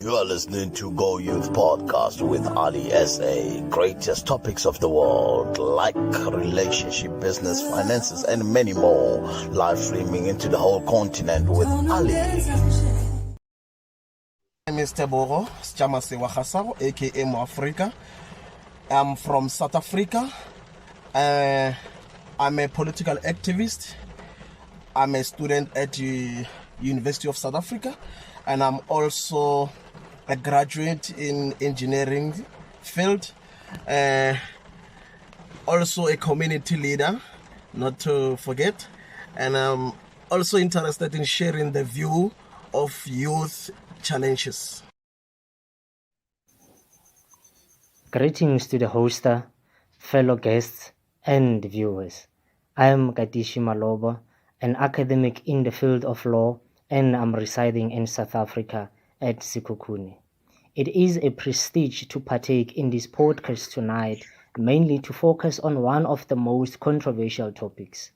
You are listening to Go Youth Podcast with Ali SA. Greatest topics of the world like relationship, business, finances, and many more. Live streaming into the whole continent with Ali. My name is Teboro Schamase Wakasaro, aka Mo-Africa. I'm from South Africa. I'm a political activist. I'm a student at the University of South Africa, and I'm also a graduate in engineering field. Also a community leader, not to forget. And I'm also interested in sharing the view of youth challenges. Greetings to the hoster, fellow guests, and viewers. I am Katishi Maloba, an academic in the field of law, and I'm residing in South Africa at Sekhukhune. It is a prestige to partake in this podcast tonight, mainly to focus on one of the most controversial topics.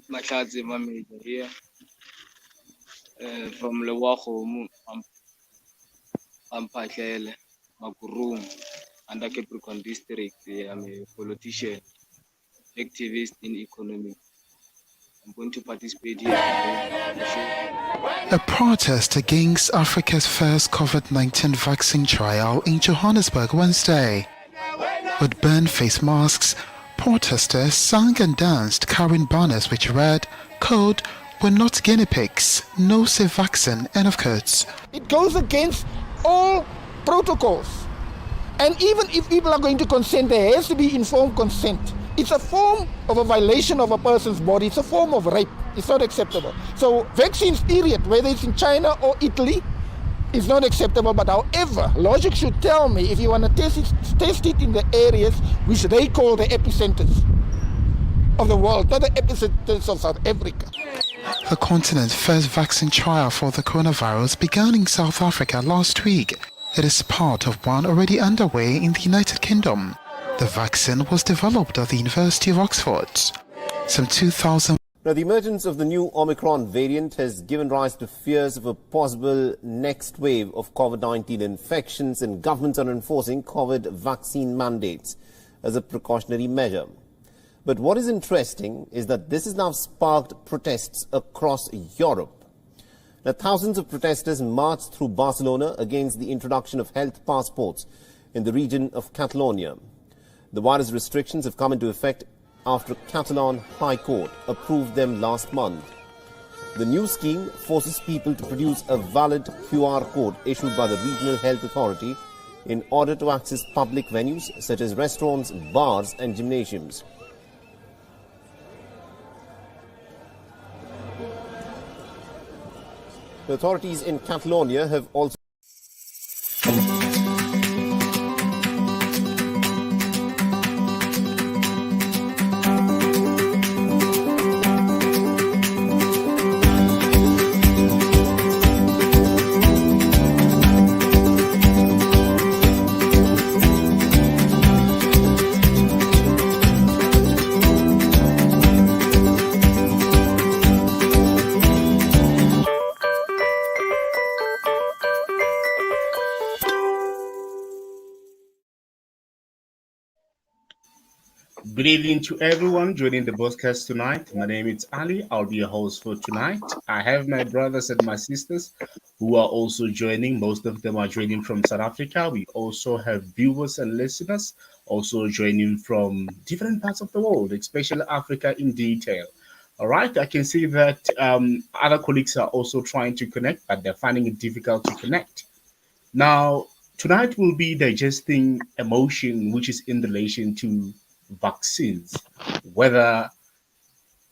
Mahlatsi Mameda here from Lewagomo, Amphahlele, Makurung, under Capricorn District. I'm a politician, activist in economy. I'm going to participate here today. A protest against Africa's first COVID-19 vaccine trial in Johannesburg Wednesday. With burned face masks, protesters sang and danced carrying banners which read, code, "We're not guinea pigs, no safe vaccine," end of quotes. It goes against all protocols. And even if people are going to consent, there has to be informed consent. It's a form of a violation of a person's body. It's a form of rape. It's not acceptable. So vaccines, period, whether it's in China or Italy, is not acceptable. But however, logic should tell me if you want to test it in the areas which they call the epicenters of the world, not the epicenters of South Africa. The continent's first vaccine trial for the coronavirus began in South Africa last week. It is part of one already underway in the United Kingdom. The vaccine was developed at the University of Oxford. Some 2,000. Now, the emergence of the new Omicron variant has given rise to fears of a possible next wave of COVID-19 infections, and governments are enforcing COVID vaccine mandates as a precautionary measure. But what is interesting is that this has now sparked protests across Europe. Now, thousands of protesters marched through Barcelona against the introduction of health passports in the region of Catalonia. The virus restrictions have come into effect after Catalan High Court approved them last month. The new scheme forces people to produce a valid QR code issued by the Regional Health Authority in order to access public venues such as restaurants, bars and gymnasiums. The authorities in Catalonia have also Good evening to everyone joining the broadcast tonight. My name is Ali. I'll be your host for tonight. I have my brothers and my sisters who are also joining. Most of them are joining from South Africa. We also have viewers and listeners also joining from different parts of the world, especially Africa in detail. All right, I can see that other colleagues are also trying to connect, but they're finding it difficult to connect. Now, tonight we'll be digesting a motion which is in relation to vaccines. Whether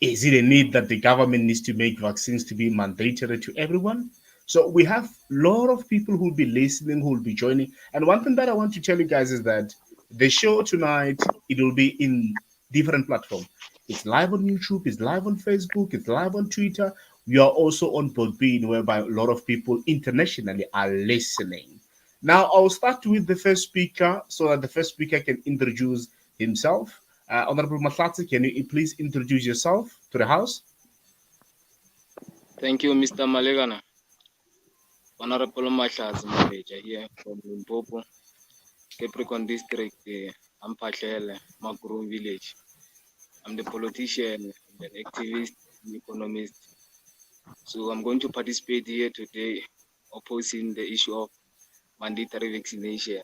is it a need that the government needs to make vaccines to be mandatory to everyone? So we have a lot of people who will be listening, who will be joining. And one thing that I want to tell you guys is that the show tonight, it will be in different platforms. It's live on YouTube, it's live on Facebook, it's live on Twitter. We are also on Podbean, whereby a lot of people internationally are listening. Now, I'll start with the first speaker so that the first speaker can introduce himself. Honorable Mahlatsi, can you please introduce yourself to the House? Thank you, Mr. Malekane. Honorable Mahlatsi Manager here from Limpopo, Capricorn District, Amphahlele, Makurum Village. I'm the politician, I'm an activist, an economist. So I'm going to participate here today opposing the issue of mandatory vaccination.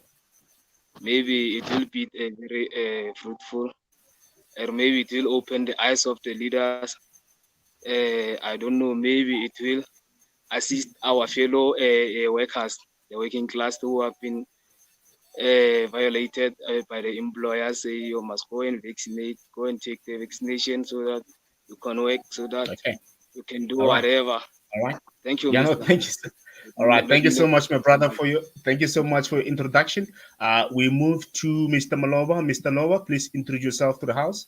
Maybe it will be very fruitful, or maybe it will open the eyes of the leaders. I don't know, maybe it will assist our fellow workers, the working class who have been violated by the employers. Say you must go and vaccinate, go and take the vaccination so that you can work, so that Okay. you can do All right. whatever. All right. Thank you, Yeah, no, Mr. thank you. All right. Thank you so much, my brother, for your thank you so much for your introduction. We move to Mr. Maloba. Mr. Nova, please introduce yourself to the house.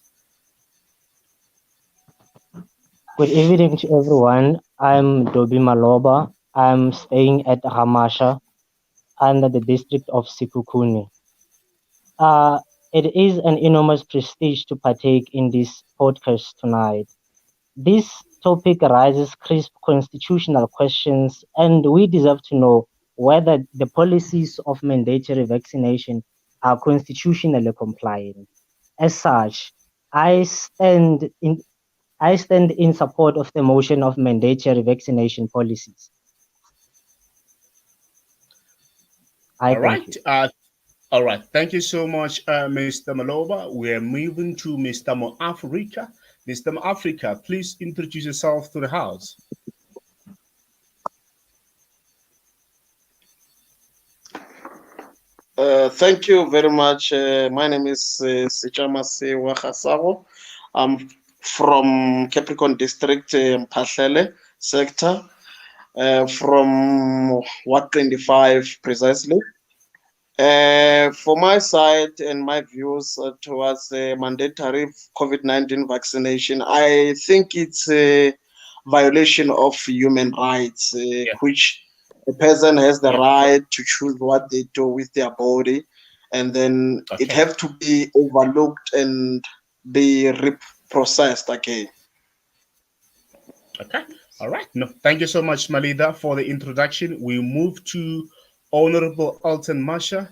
Good evening to everyone. I'm Dobi Maloba. I'm staying at Ramasha under the district of Sikukuni. It is an enormous prestige to partake in this podcast tonight. This topic raises crisp constitutional questions, and we deserve to know whether the policies of mandatory vaccination are constitutionally compliant. As such, I stand in I stand in support of the motion of mandatory vaccination policies. I All thank right. you. All right. Thank you so much, Mr. Maloba. We're moving to Mr. Mo Africa. Mr. Mo Africa, please introduce yourself to the house. Thank you very much. My name is Sichamase Wakasabo. I'm from Capricorn District, Mphahlele sector, from Ward 25 precisely. For my side and my views towards mandatory COVID-19 vaccination, I think it's a violation of human rights, Yeah. which the person has the Yeah. right to choose what they do with their body, and then it Okay. have to be overlooked and be reprocessed again. Okay. All right. No, thank you so much, Malida, for the introduction. We move to Honorable Alton Masha.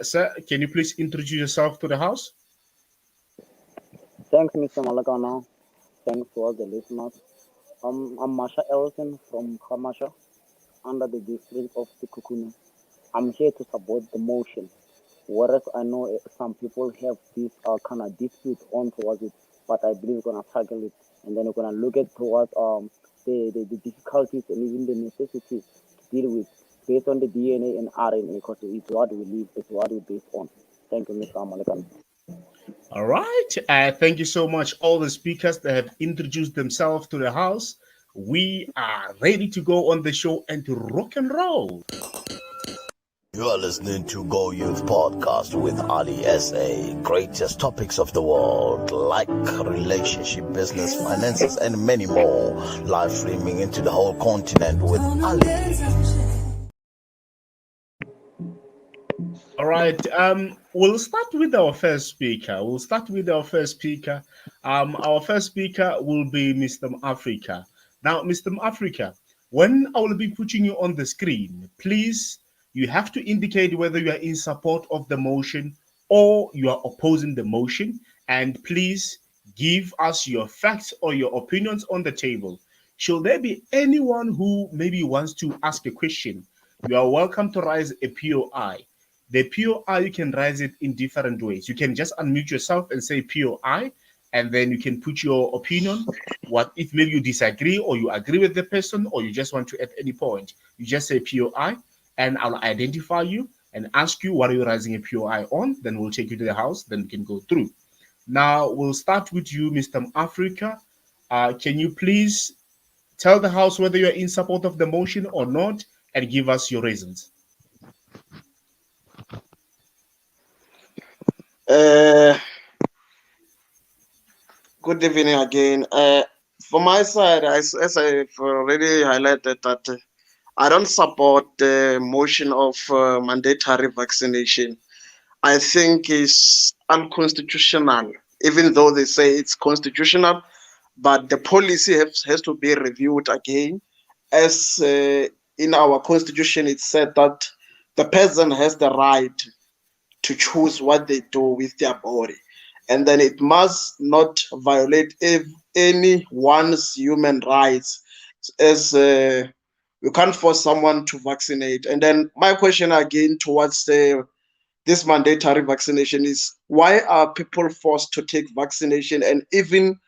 Sir, can you please introduce yourself to the house? Thanks, Mr. Malekane. Thanks to all the listeners. I'm Masha Elson from Kamasha, under the district of Sikukuni. I'm here to support the motion, whereas I know some people have this kind of dispute on towards it, but I believe we're gonna tackle it, and then we're gonna look at towards the difficulties and even the necessities to deal with based on the DNA and RNA, because it's what we live, it's what we based on. Thank you, Mr. Malekane. All right. Thank you so much, all the speakers that have introduced themselves to the house. We are ready to go on the show and to rock and roll. You are listening to Go Youth Podcast with Ali SA. Greatest topics of the world, like relationship, business, finances, and many more. Live streaming into the whole continent with Ali. All right. We'll start with our first speaker. Our first speaker will be Mr. Africa. Now, Mr. Africa, when I will be putting you on the screen, please, you have to indicate whether you are in support of the motion or you are opposing the motion. And please give us your facts or your opinions on the table. Should there be anyone who maybe wants to ask a question, you are welcome to raise a POI. The POI, you can raise it in different ways. You can just unmute yourself and say POI, and then you can put your opinion. What if maybe you disagree or you agree with the person or you just want to at any point, you just say POI, and I'll identify you and ask you what are you raising a POI on. Then we'll take you to the house, then we can go through. Now, we'll start with you, Mr. Africa. Can you please tell the house whether you're in support of the motion or not and give us your reasons? Good evening again. For my side, as I've already highlighted, that I don't support the motion of mandatory vaccination. I think it's unconstitutional, even though they say it's constitutional. but the policy has to be reviewed again. As in our constitution, it said that the person has the right to choose what they do with their body, and then it must not violate anyone's human rights. As you can't force someone to vaccinate. And then my question again towards this mandatory vaccination is, why are people forced to take vaccination, and even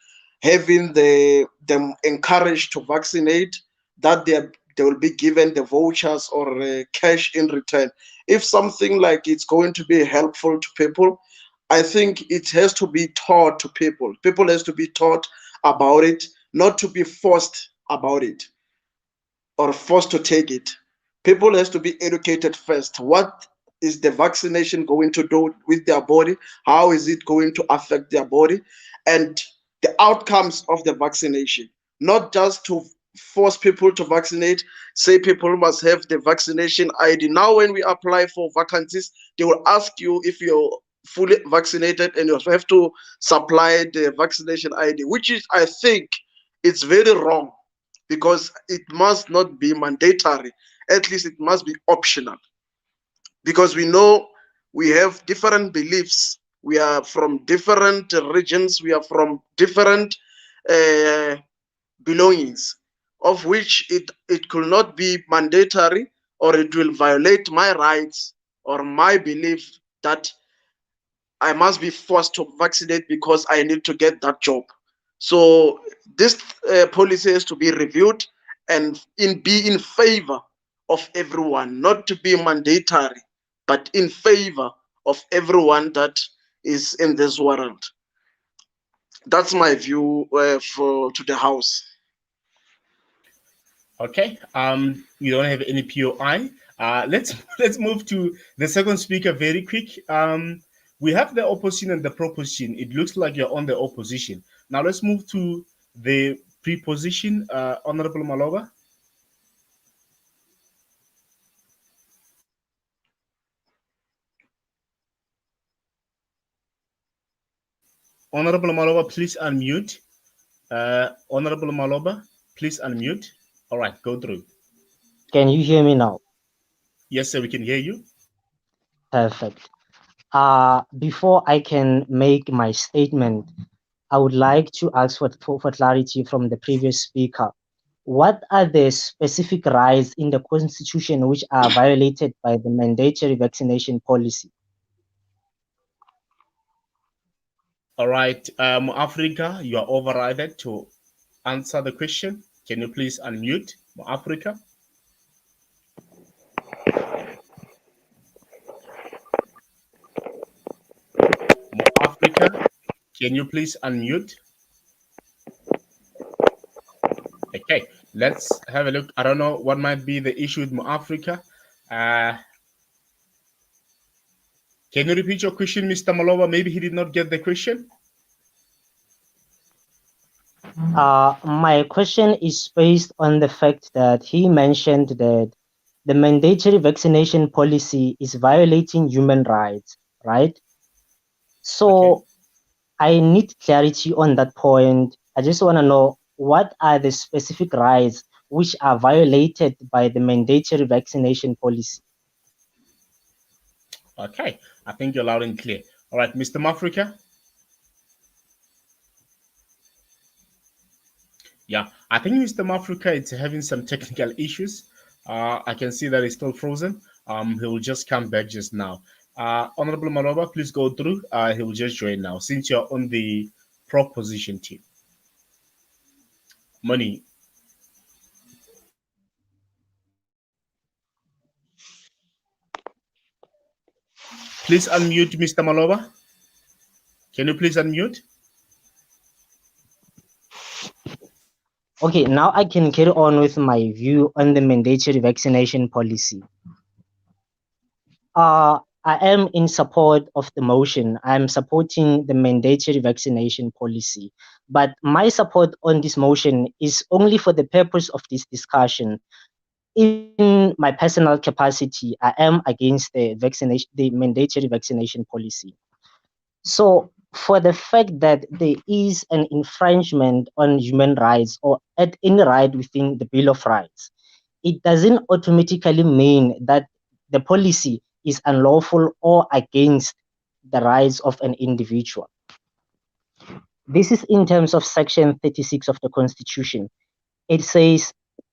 having them encouraged to vaccinate, that they will be given the vouchers or cash in return? If something like it's going to be helpful to people, I think it has to be taught to people. People has to be taught about it, not to be forced about it or forced to take it. People has to be educated first. What is the vaccination going to do with their body? How is it going to affect their body? And the outcomes of the vaccination, not just to force people to vaccinate, say people must have the vaccination ID. Now, when we apply for vacancies, they will ask you if you're fully vaccinated, and you have to supply the vaccination ID, which is, I think, it's very wrong, because it must not be mandatory. At least it must be optional, because we know we have different beliefs. We are from different regions. We are from different uh, belongings, of which it could not be mandatory, or it will violate my rights or my belief that I must be forced to vaccinate because I need to get that job. So this policy has to be reviewed and be in favor of everyone, not to be mandatory, but in favor of everyone that is in this world. That's my view for to the House. Okay. We don't have any POI. Let's move to the second speaker very quick. We have the opposition and the proposition. It looks like you're on the opposition. Now let's move to the preposition. Honorable Maloba. Honorable Maloba, please unmute. Honorable Maloba, please unmute. All right, go through. Can you hear me now? Yes, sir, we can hear you. Perfect. Before I can make my statement, I would like to ask for clarity from the previous speaker. What are the specific rights in the Constitution which are violated by the mandatory vaccination policy? All right, Africa, you are overridden to answer the question. Can you please unmute, Africa? Africa, can you please unmute? Okay, let's have a look. I don't know what might be the issue with Africa. Can you repeat your question, Mr. Malova? Maybe he did not get the question. My question is based on the fact that he mentioned that the mandatory vaccination policy is violating human rights, right? So Okay. I need clarity on that point. I just want to know, what are the specific rights which are violated by the mandatory vaccination policy? Okay, I think you're loud and clear. All right, Mr. Mafrika. Yeah, I think Mr. Mafrika is having some technical issues. I can see that he's still frozen. He will just come back just now. Honorable Maloba, please go through. He will just join now since you're on the proposition team. Money. Please unmute, Mr. Maloba. Can you please unmute? Okay, now I can carry on with my view on the mandatory vaccination policy. I am in support of the motion. I'm supporting the mandatory vaccination policy. But my support on this motion is only for the purpose of this discussion. In my personal capacity, I am against the mandatory vaccination policy. So for the fact that there is an infringement on human rights or at any right within the Bill of Rights, it doesn't automatically mean that the policy is unlawful or against the rights of an individual. This is in terms of Section 36 of the Constitution. It says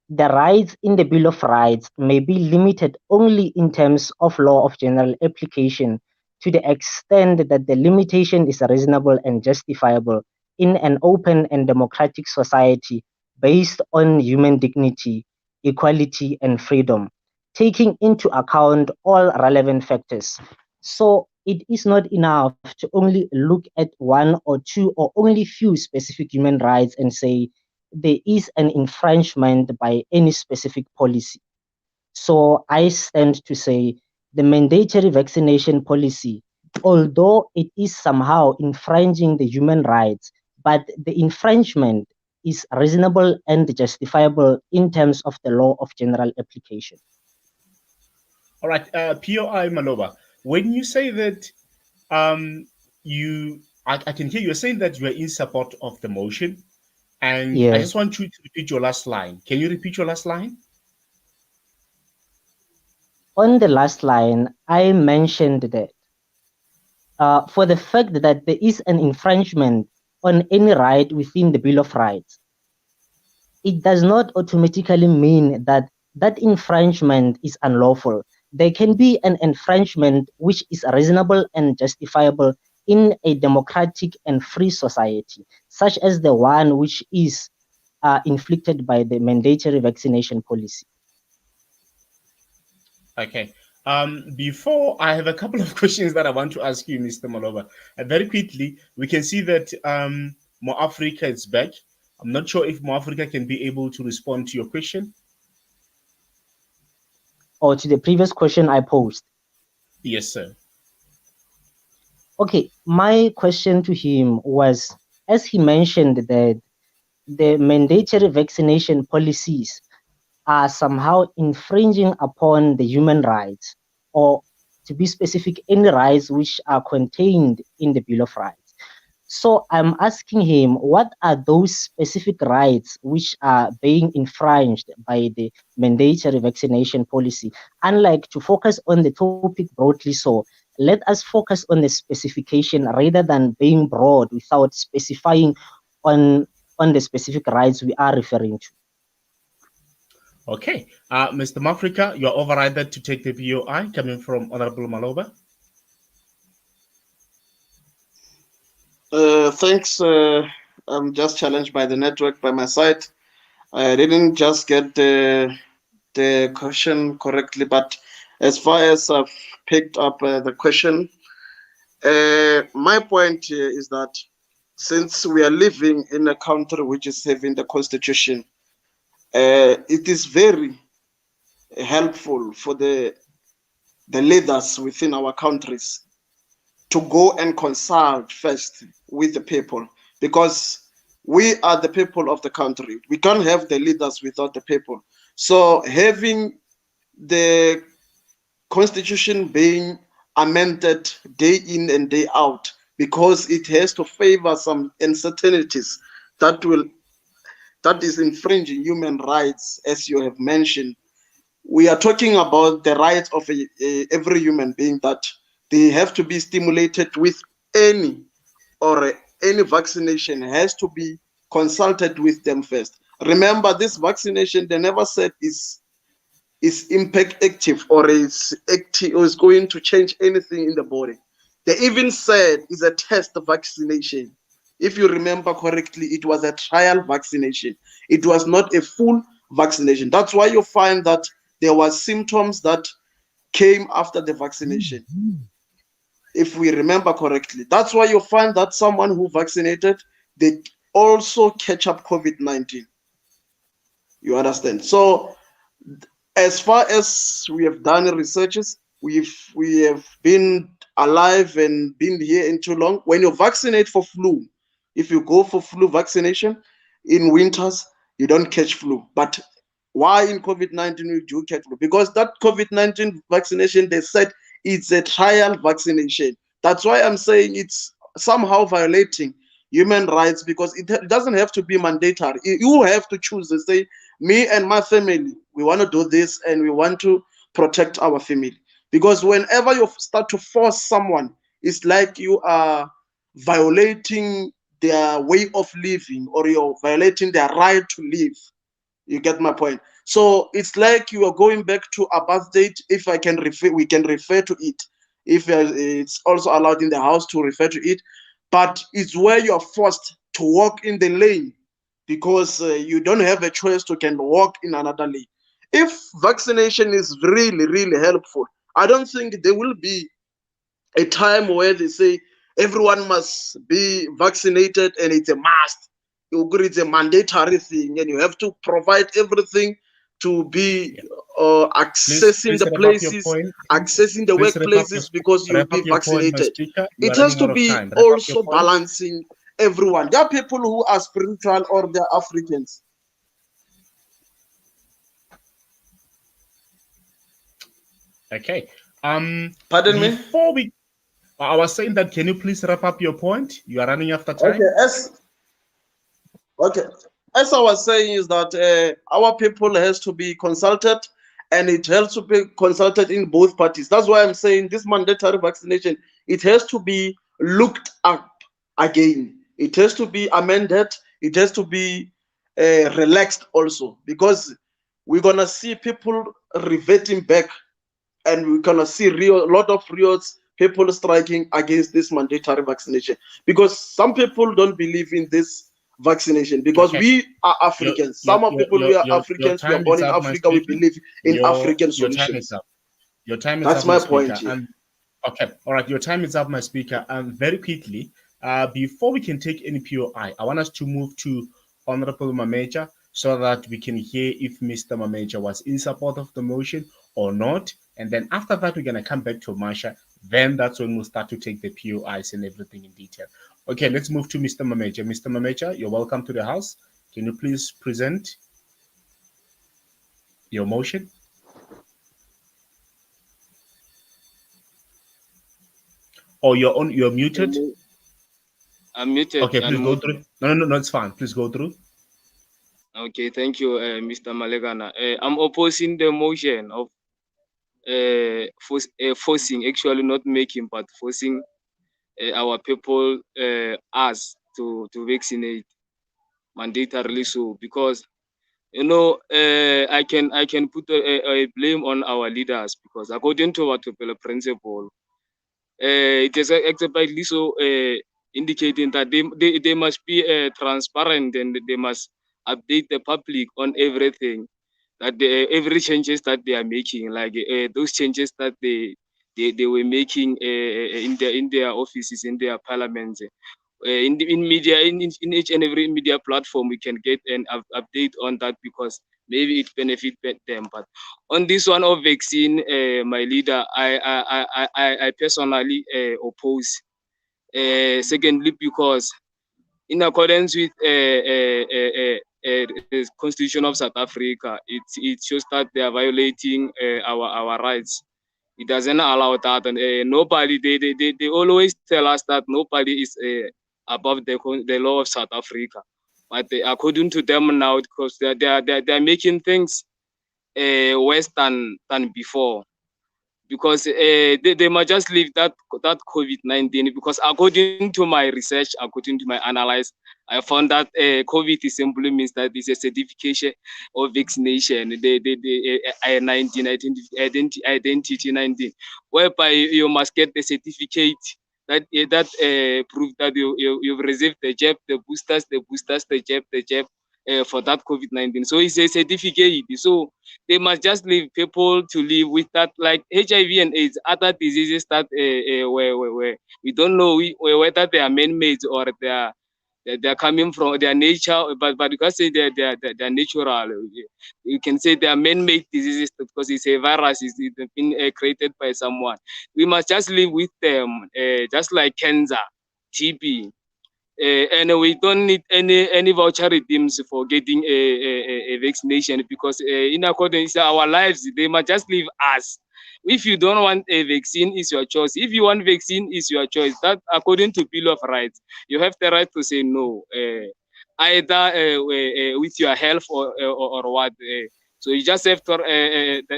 the rights in the Bill of Rights may be limited only in terms of law of general application to the extent that the limitation is reasonable and justifiable in an open and democratic society based on human dignity, equality, and freedom, taking into account all relevant factors. So it is not enough to only look at one or two or only few specific human rights and say there is an infringement by any specific policy. So I stand to say the mandatory vaccination policy, although it is somehow infringing the human rights, but the infringement is reasonable and justifiable in terms of the law of general application. All right, POI Maloba, when you say that I can hear you're saying that you are in support of the motion, and I Yes. just want you to repeat your last line. Can you repeat your last line? On the last line, I mentioned that for the fact that there is an infringement on any right within the Bill of Rights, it does not automatically mean that that infringement is unlawful. There can be an infringement which is reasonable and justifiable in a democratic and free society, such as the one which is inflicted by the mandatory vaccination policy. Okay. Before I have a couple of questions that I want to ask you, Mr. Maloba. Very quickly, we can see that More Africa is back. I'm not sure if More Africa can be able to respond to your question. Or to the previous question I posed. Yes, sir. Okay, my question to him was, as he mentioned that the mandatory vaccination policies are somehow infringing upon the human rights, or to be specific, any rights which are contained in the Bill of Rights. So I'm asking him, what are those specific rights which are being infringed by the mandatory vaccination policy? Unlike to focus on the topic broadly, so let us focus on the specification rather than being broad without specifying on the specific rights we are referring to. Okay. Mr. Mafrika, you're overrided to take the POI coming from Honorable Maloba. Thanks. I'm just challenged by the network by my side. I didn't just get the question correctly, but as far as I've picked up the question, my point here is that since we are living in a country which is having the constitution, it is very helpful for the leaders within our countries to go and consult first with the people, because we are the people of the country. We can't have the leaders without the people. So having the constitution being amended day in and day out, because it has to favor some uncertainties that is infringing human rights, as you have mentioned. We are talking about the rights of every human being, that they have to be stimulated with any vaccination has to be consulted with them first. Remember, this vaccination, they never said is impact active or is active or is going to change anything in the body. They even said it's a test vaccination. If you remember correctly, it was a trial vaccination. It was not a full vaccination. That's why you find that there were symptoms that came after the vaccination. If we remember correctly, that's why you find that someone who vaccinated, they also catch up COVID-19. You understand? So as far as we have done researches, we have been alive and been here in too long. When you vaccinate for flu, if you go for flu vaccination in winters, you don't catch flu. But why in COVID-19 you do catch flu? Because that COVID-19 vaccination, they said it's a trial vaccination. That's why I'm saying it's somehow violating human rights, because it doesn't have to be mandatory. You have to choose to say, me and my family, we want to do this and we want to protect our family. Because whenever you start to force someone, it's like you are violating their way of living, or you're violating their right to live. You get my point? So it's like you are going back to apartheid. If I can refer, we can refer to it. If it's also allowed in the house to refer to it, but it's where you are forced to walk in the lane because you don't have a choice to can walk in another lane. If vaccination is really, really helpful, I don't think there will be a time where they say everyone must be vaccinated and it's a must. You agree it's a mandatory thing and you have to provide everything to be accessing Please the wrap up your places, point. accessing the Please workplaces because you'll wrap be up your point, my vaccinated. speaker. You It are has running to out of be time. Wrap up your also point. balancing everyone. There are people who are spiritual or they're Africans. Okay. Pardon me? Before we, I was saying that. Can you please wrap up your point? You are running after time. Okay, okay. As I was saying, is that our people has to be consulted, and it has to be consulted in both parties. That's why I'm saying this mandatory vaccination, it has to be looked up again. It has to be amended. It has to be relaxed also, because we're gonna see people reverting back, and we're gonna see a lot of riots, people striking against this mandatory vaccination, because some people don't believe in this vaccination, because Okay. we are Africans. Some of people, we are Your Africans, we are time born is in up, my Africa, we speaker. believe in African Your time is solutions. up. Your time is That's up, my my point speaker. here. And okay, all right. Your time is up, my speaker. And very quickly, before we can take any POI, I want us to move to Honorable Mameja so that we can hear if Mr. Mameja was in support of the motion or not. And then after that, we're gonna come back to Marsha. Then that's when we'll start to take the POIs and everything in detail. Okay, let's move to Mr. Mameja. Mr. Mameja, you're welcome to the house. Can you please present your motion? Or you're muted. I'm muted. Okay, please go through. No, it's fine. Please go through. Okay, thank you, Mr. Malekane. I'm opposing the motion of forcing, actually not making, but forcing our people, us to vaccinate mandatorily. So because I can put a blame on our leaders, because according to what the principle, it is exactly so indicating that they must be transparent, and they must update the public on everything, that every changes that they are making, like those changes that they were making in their offices, in their parliaments, in media, in each and every media platform, we can get an update on that, because maybe it benefit them. But on this one of vaccine, my leader, I personally oppose. Secondly, because in accordance with Constitution of South Africa, it shows that they are violating our rights. It doesn't allow that, and nobody, they always tell us that nobody is above the law of South Africa. But according to them now, because they are making things worse than before, because they might just leave that COVID-19, because according to my research, according to my analysis, I found that COVID simply means that it's a certification of vaccination, the I-19 identity 19, whereby you must get the certificate that prove that you've received the jab, the jab for that COVID-19. So it's a certificate. So they must just leave people to live with that, like HIV and AIDS, other diseases that where we don't know whether they are man-made or they are coming from their nature, but you can say they're natural. You can say they are man-made diseases because it's a virus, it's been created by someone. We must just live with them, just like cancer, TB, and we don't need any voucher redeems for getting a vaccination, because in accordance to our lives, they must just leave us. If you don't want a vaccine, is your choice. If you want vaccine, is your choice. That according to Bill of Rights, you have the right to say no, either with your health or what. So you just have to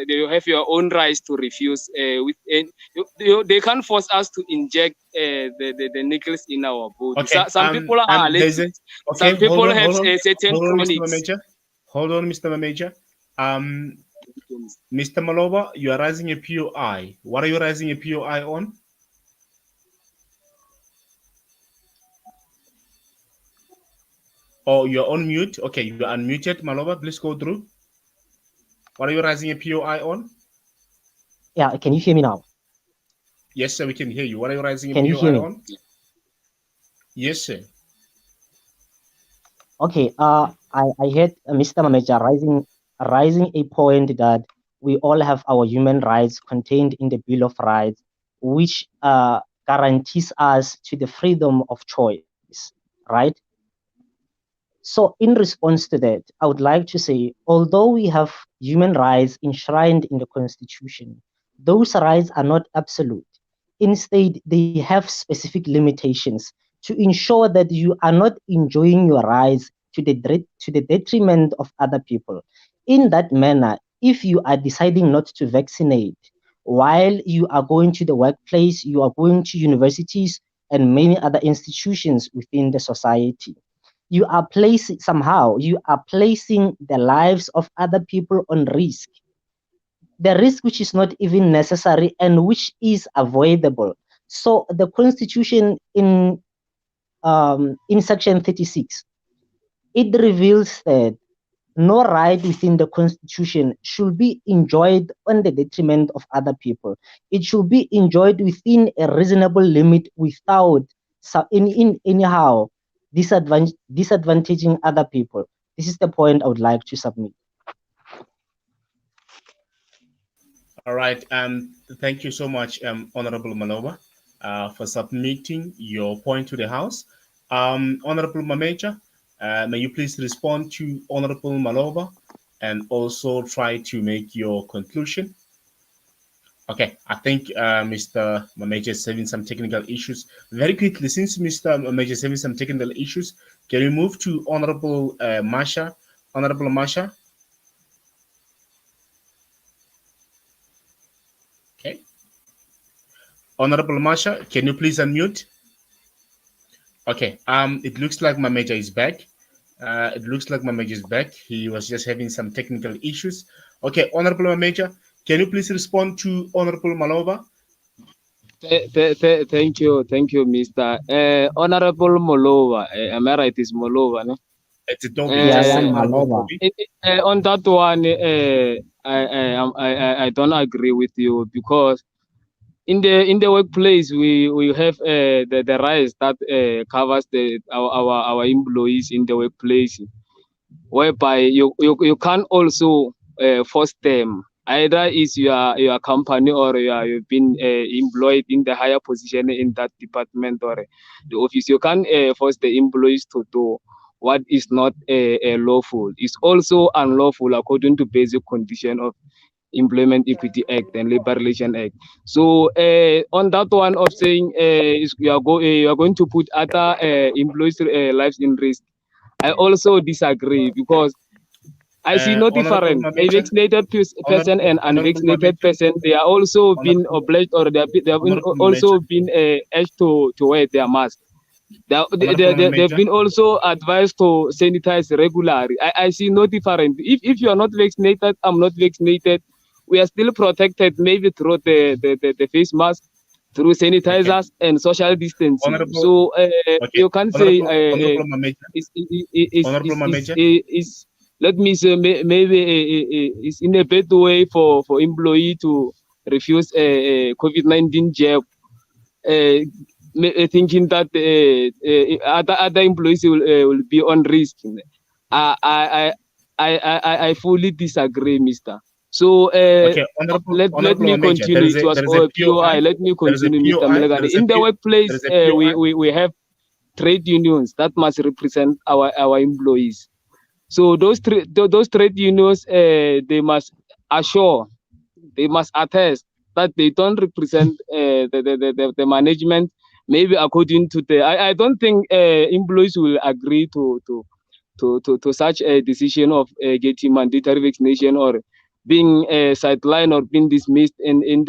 you have your own rights to refuse. They can't force us to inject the nickels in our body. Okay. Some people are allergic. Some people have a certain chronics. Hold on, Mr. Manager. Mr. Maloba, you are raising a POI. What are you raising a POI on? Oh, you're on mute. Okay, you're unmuted, Maloba. Please go through. What are you raising a POI on? Yeah, can you hear me now? Yes, sir, we can hear you. What are you raising a Can you hear POI me? on? Yes, sir. Okay, I heard Mr. Manager raising a point that we all have our human rights contained in the Bill of Rights, which guarantees us to the freedom of choice, right? So in response to that, I would like to say, although we have human rights enshrined in the Constitution, those rights are not absolute. Instead, they have specific limitations to ensure that you are not enjoying your rights to the detriment of other people. In that manner, if you are deciding not to vaccinate, while you are going to the workplace, you are going to universities and many other institutions within the society, you are placing the lives of other people on risk, the risk which is not even necessary and which is avoidable. So the Constitution in Section 36, it reveals that no right within the Constitution should be enjoyed on the detriment of other people. It should be enjoyed within a reasonable limit without anyhow disadvantaging other people. This is the point I would like to submit. All right. Thank you so much, Honorable Maloba, for submitting your point to the House. Honorable Mamaja, may you please respond to Honorable Maloba and also try to make your conclusion? Okay, I think Mr. Mamaja is having some technical issues. Very quickly, since Mr. Mamaja is having some technical issues, can we move to Honorable Masha? Honorable Masha? Okay. Honorable Masha, can you please unmute? Okay. It looks like Mamaja is back. He was just having some technical issues. Okay, Honorable Mamaja, can you please respond to Honorable Malova? Thank you, Mr. Honorable Molova. Am I right? It's Molova, no? It's a dog. On that one, I don't agree with you, because in the workplace we have the rights that covers our employees in the workplace, whereby you can also force them. Either is your company or you've been employed in the higher position in that department or the office. You can force the employees to do what is not lawful. It's also unlawful according to basic condition of Employment Equity Act and Labor Relation Act. So on that one of saying you are going to put other employees' lives in risk, I also disagree, because I see no difference. A vaccinated person and unvaccinated person, they are also been obliged, or they have also been asked to wear their mask. They've been also advised to sanitize regularly. I see no difference. If you are not vaccinated, I'm not vaccinated, we are still protected, maybe through the face mask, through sanitizers and social distancing. So you can say let me say maybe it's in a better way for employee to refuse a COVID-19 jab, thinking that other employees will be on risk. I fully disagree, Mister. So let me continue. It was POI. Let me continue, Mr. Malekane. In the workplace, we have trade unions that must represent our employees. So those trade unions, they must attest that they don't represent the management. Maybe according to I don't think employees will agree to such a decision of getting mandatory vaccination or being sidelined or being dismissed in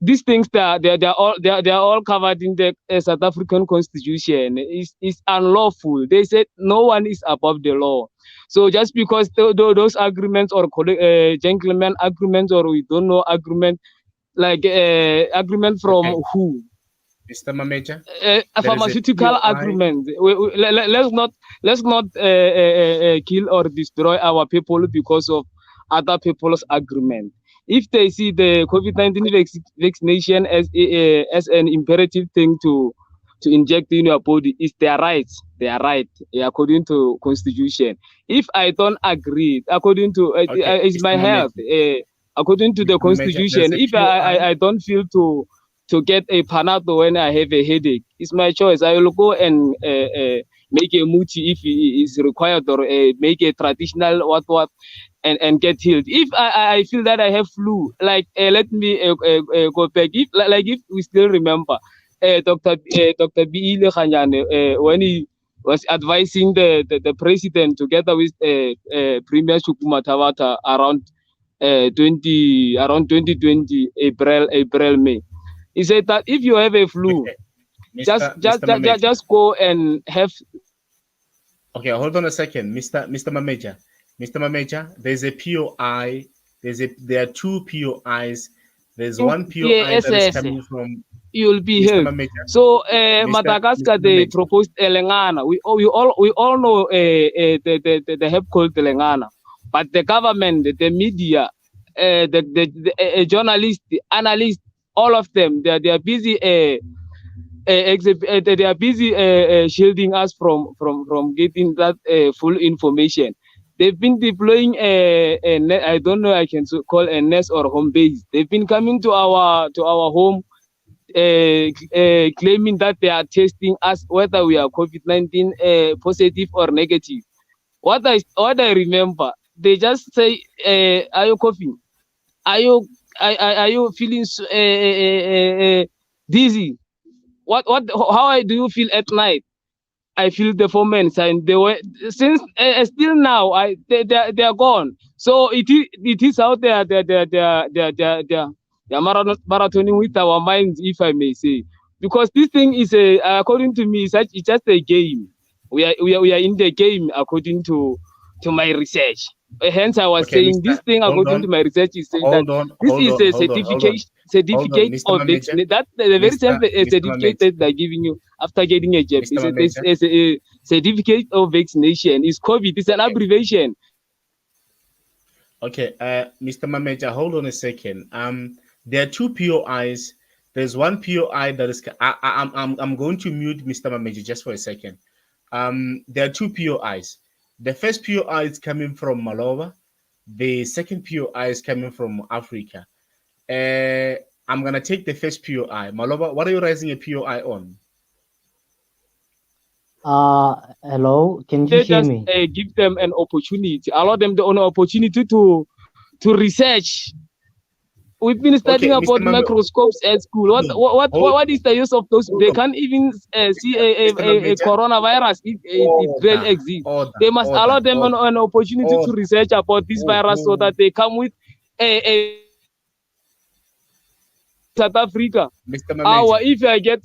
these things they are all covered in the South African Constitution. It's unlawful. They said no one is above the law. So just because those agreements or gentlemen agreements or we don't know agreement, like agreement from who? Mr. Mameja, A pharmaceutical agreement. Let's not kill or destroy our people because of other people's agreement. If they see the COVID-19 vaccination as an imperative thing to inject in your body, it's their right. They are right according to Constitution. If I don't agree, according to it's my health. According to the Constitution, if I don't feel to get a Panado when I have a headache, it's my choice. I will go and make a muti if it is required, or make a traditional what and get healed. If I feel that I have flu, like let me go back. If we still remember, Dr. B. when he was advising the president together with Premier Shukuma Tavata around 2020 April May. He said that if you have a flu, just go and have. Okay, hold on a second, Mr. Mameja. Mr. Mameja, there's a POI. There are two POIs. There's one POI that is coming from. You'll be here. So Madagascar, they proposed Elengana. We all know the help called Elengana, but the government, the media, the journalists, the analysts, all of them, they are busy. They are busy shielding us from getting that full information. They've been deploying I don't know, I can call a nest or home base. They've been coming to our home, claiming that they are testing us whether we are COVID-19 positive or negative. What I remember, they just say, "Are you coughing? Are you feeling dizzy? How do you feel at night?" I feel the 4 men sign. They were since still now. They are gone. So it is out there. They are marathoning with our minds, if I may say, because this thing is according to me, it's just a game. We are in the game according to my research. Hence, I was saying this thing according to my research is saying that this is a certificate of vaccination. That's the very same certificate that they're giving you after getting a jab. It's a certificate of vaccination. It's COVID. It's an abbreviation. Okay, Mr. Mameja, hold on a second. There are two POIs. There's one POI that is. I'm going to mute Mr. Mameja just for a second. There are two POIs. The first POI is coming from Malova. The second POI is coming from Africa. I'm going to take the first POI. Malova, what are you raising a POI on? Hello, can you hear me? Give them an opportunity. Allow them the opportunity to research. We've been studying about microscopes at school. What is the use of those? They can't even see a coronavirus if it really exists. They must allow them an opportunity to research about this virus so that they come with a South Africa. If I get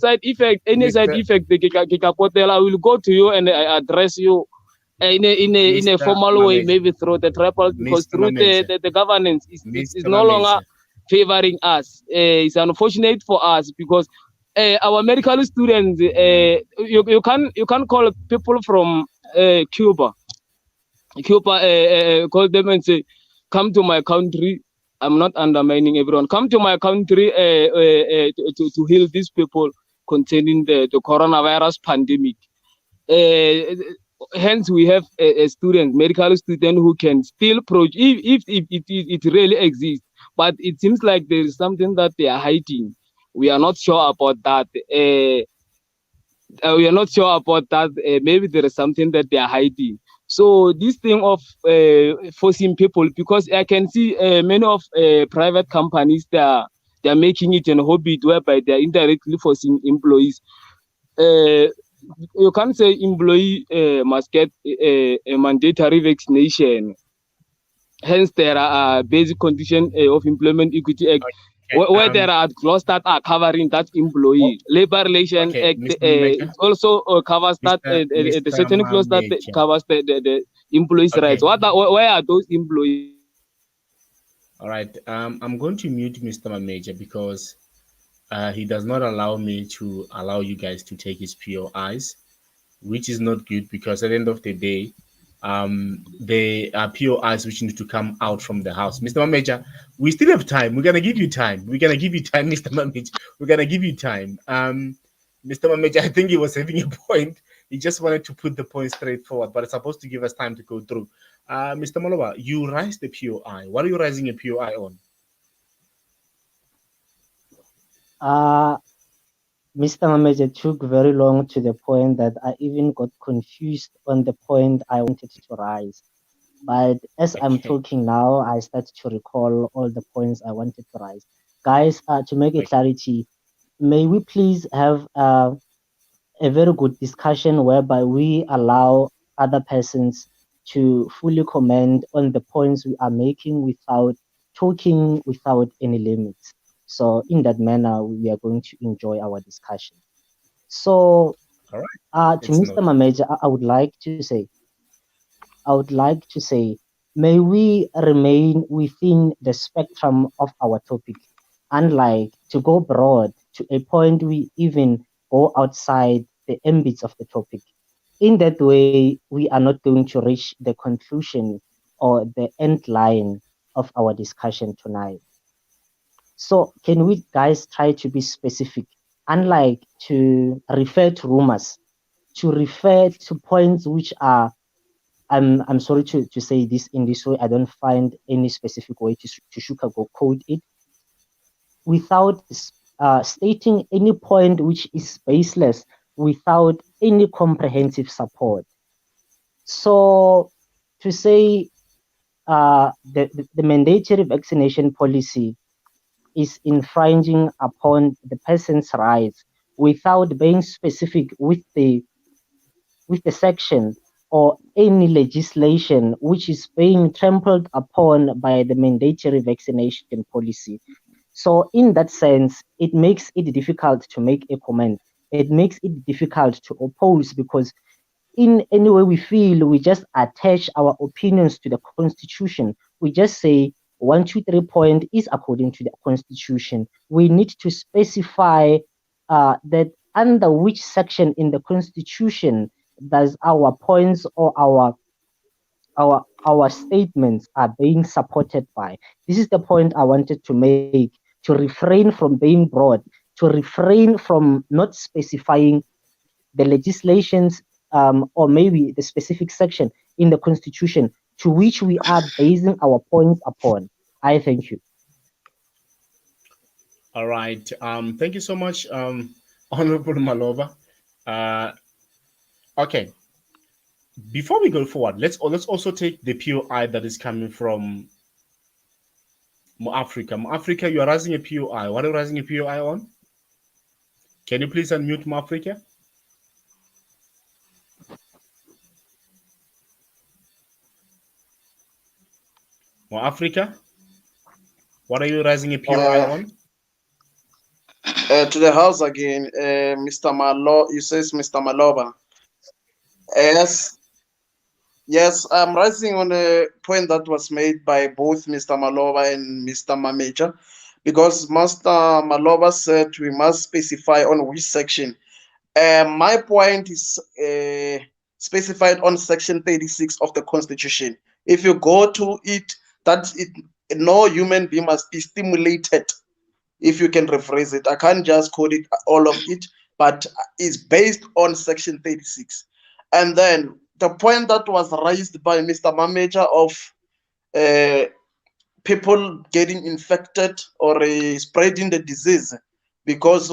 any side effect, I will go to you and address you in a formal way, maybe through the tribal, because through the governance is no longer favoring us. It's unfortunate for us because our medical students, you can call people from Cuba, call them and say, "Come to my country." I'm not undermining everyone. Come to my country to heal these people containing the coronavirus pandemic. Hence, we have a student, medical student, who can still produce if it really exists. But it seems like there is something that they are hiding. We are not sure about that. we are not sure about that. Maybe there is something that they are hiding. So this thing of forcing people, because I can see many of private companies, they are making it an hobby whereby they are indirectly forcing employees. Uh, you can't say employee must get a mandatory vaccination. Hence, there are basic condition of Employment Equity Act Okay. where there are clauses that are covering that Oh, employee. Labor Relation okay, Act Mr. it Manager, also covers that the Mr. certain clause that Manager. covers the employees' rights. Okay. Where are those employees? All right. I'm going to mute Mr. Manager because he does not allow me to allow you guys to take his POIs, which is not good because at the end of the day, they are POIs which need to come out from the house. Mr. Manager, we still have time. We're gonna give you time. We're gonna give you time, Mr. Manager. We're gonna give you time. Mr. Manager, I think he was having a point. He just wanted to put the point straight forward, but it's supposed to give us time to go through. Mr. Maloba, you raised the POI. What are you raising a POI on? Mr. Manager took very long to the point that I even got confused on the point I wanted to raise. But as I'm Okay. talking now, I start to recall all the points I wanted to raise. Guys, to make it clarity, may we please have a very good discussion whereby we allow other persons to fully comment on the points we are making without talking without any limits. So in that manner, we are going to enjoy our discussion. So All right. to It's Mr. not. Mamaja, I would like to say, may we remain within the spectrum of our topic, unlike to go broad to a point we even go outside the ambits of the topic. In that way, we are not going to reach the conclusion or the end line of our discussion tonight. So, can we guys try to be specific, unlike to refer to rumors, to refer to points which are I'm sorry to say this in this way. I don't find any specific way to sugarcoat it without stating any point which is baseless, without any comprehensive support. So to say the mandatory vaccination policy is infringing upon the person's rights without being specific with the section or any legislation which is being trampled upon by the mandatory vaccination policy. So, in that sense, it makes it difficult to make a comment. It makes it difficult to oppose because, in any way we feel, we just attach our opinions to the Constitution. We just say 1, 2, 3 point is according to the Constitution. We need to specify that under which section in the Constitution does our points or our statements are being supported by. This is the point I wanted to make, to refrain from being broad, to refrain from not specifying the legislations or maybe the specific section in the Constitution to which we are basing our points upon. I thank you. All right. Thank you so much, Honorable Maloba. Uh, okay. Before we go forward, let's also take the POI that is coming from Mo Africa. Mo Africa, you are raising a POI. What are you raising a POI on? Can you please unmute Mo Africa? Mo Africa, what are you raising a POI on? To the house again, Mr. Malo. You says Mr. Maloba. Yes, yes. I'm rising on a point that was made by both Mr. Maloba and Mr. Mameja, because Master Maloba said we must specify on which section. My point is specified on Section 36 of the Constitution. If you go to it, no human being must be stimulated. If you can rephrase it, I can't just quote it all of it, but it's based on Section 36. And then the point that was raised by Mr. Mamager of people getting infected or spreading the disease because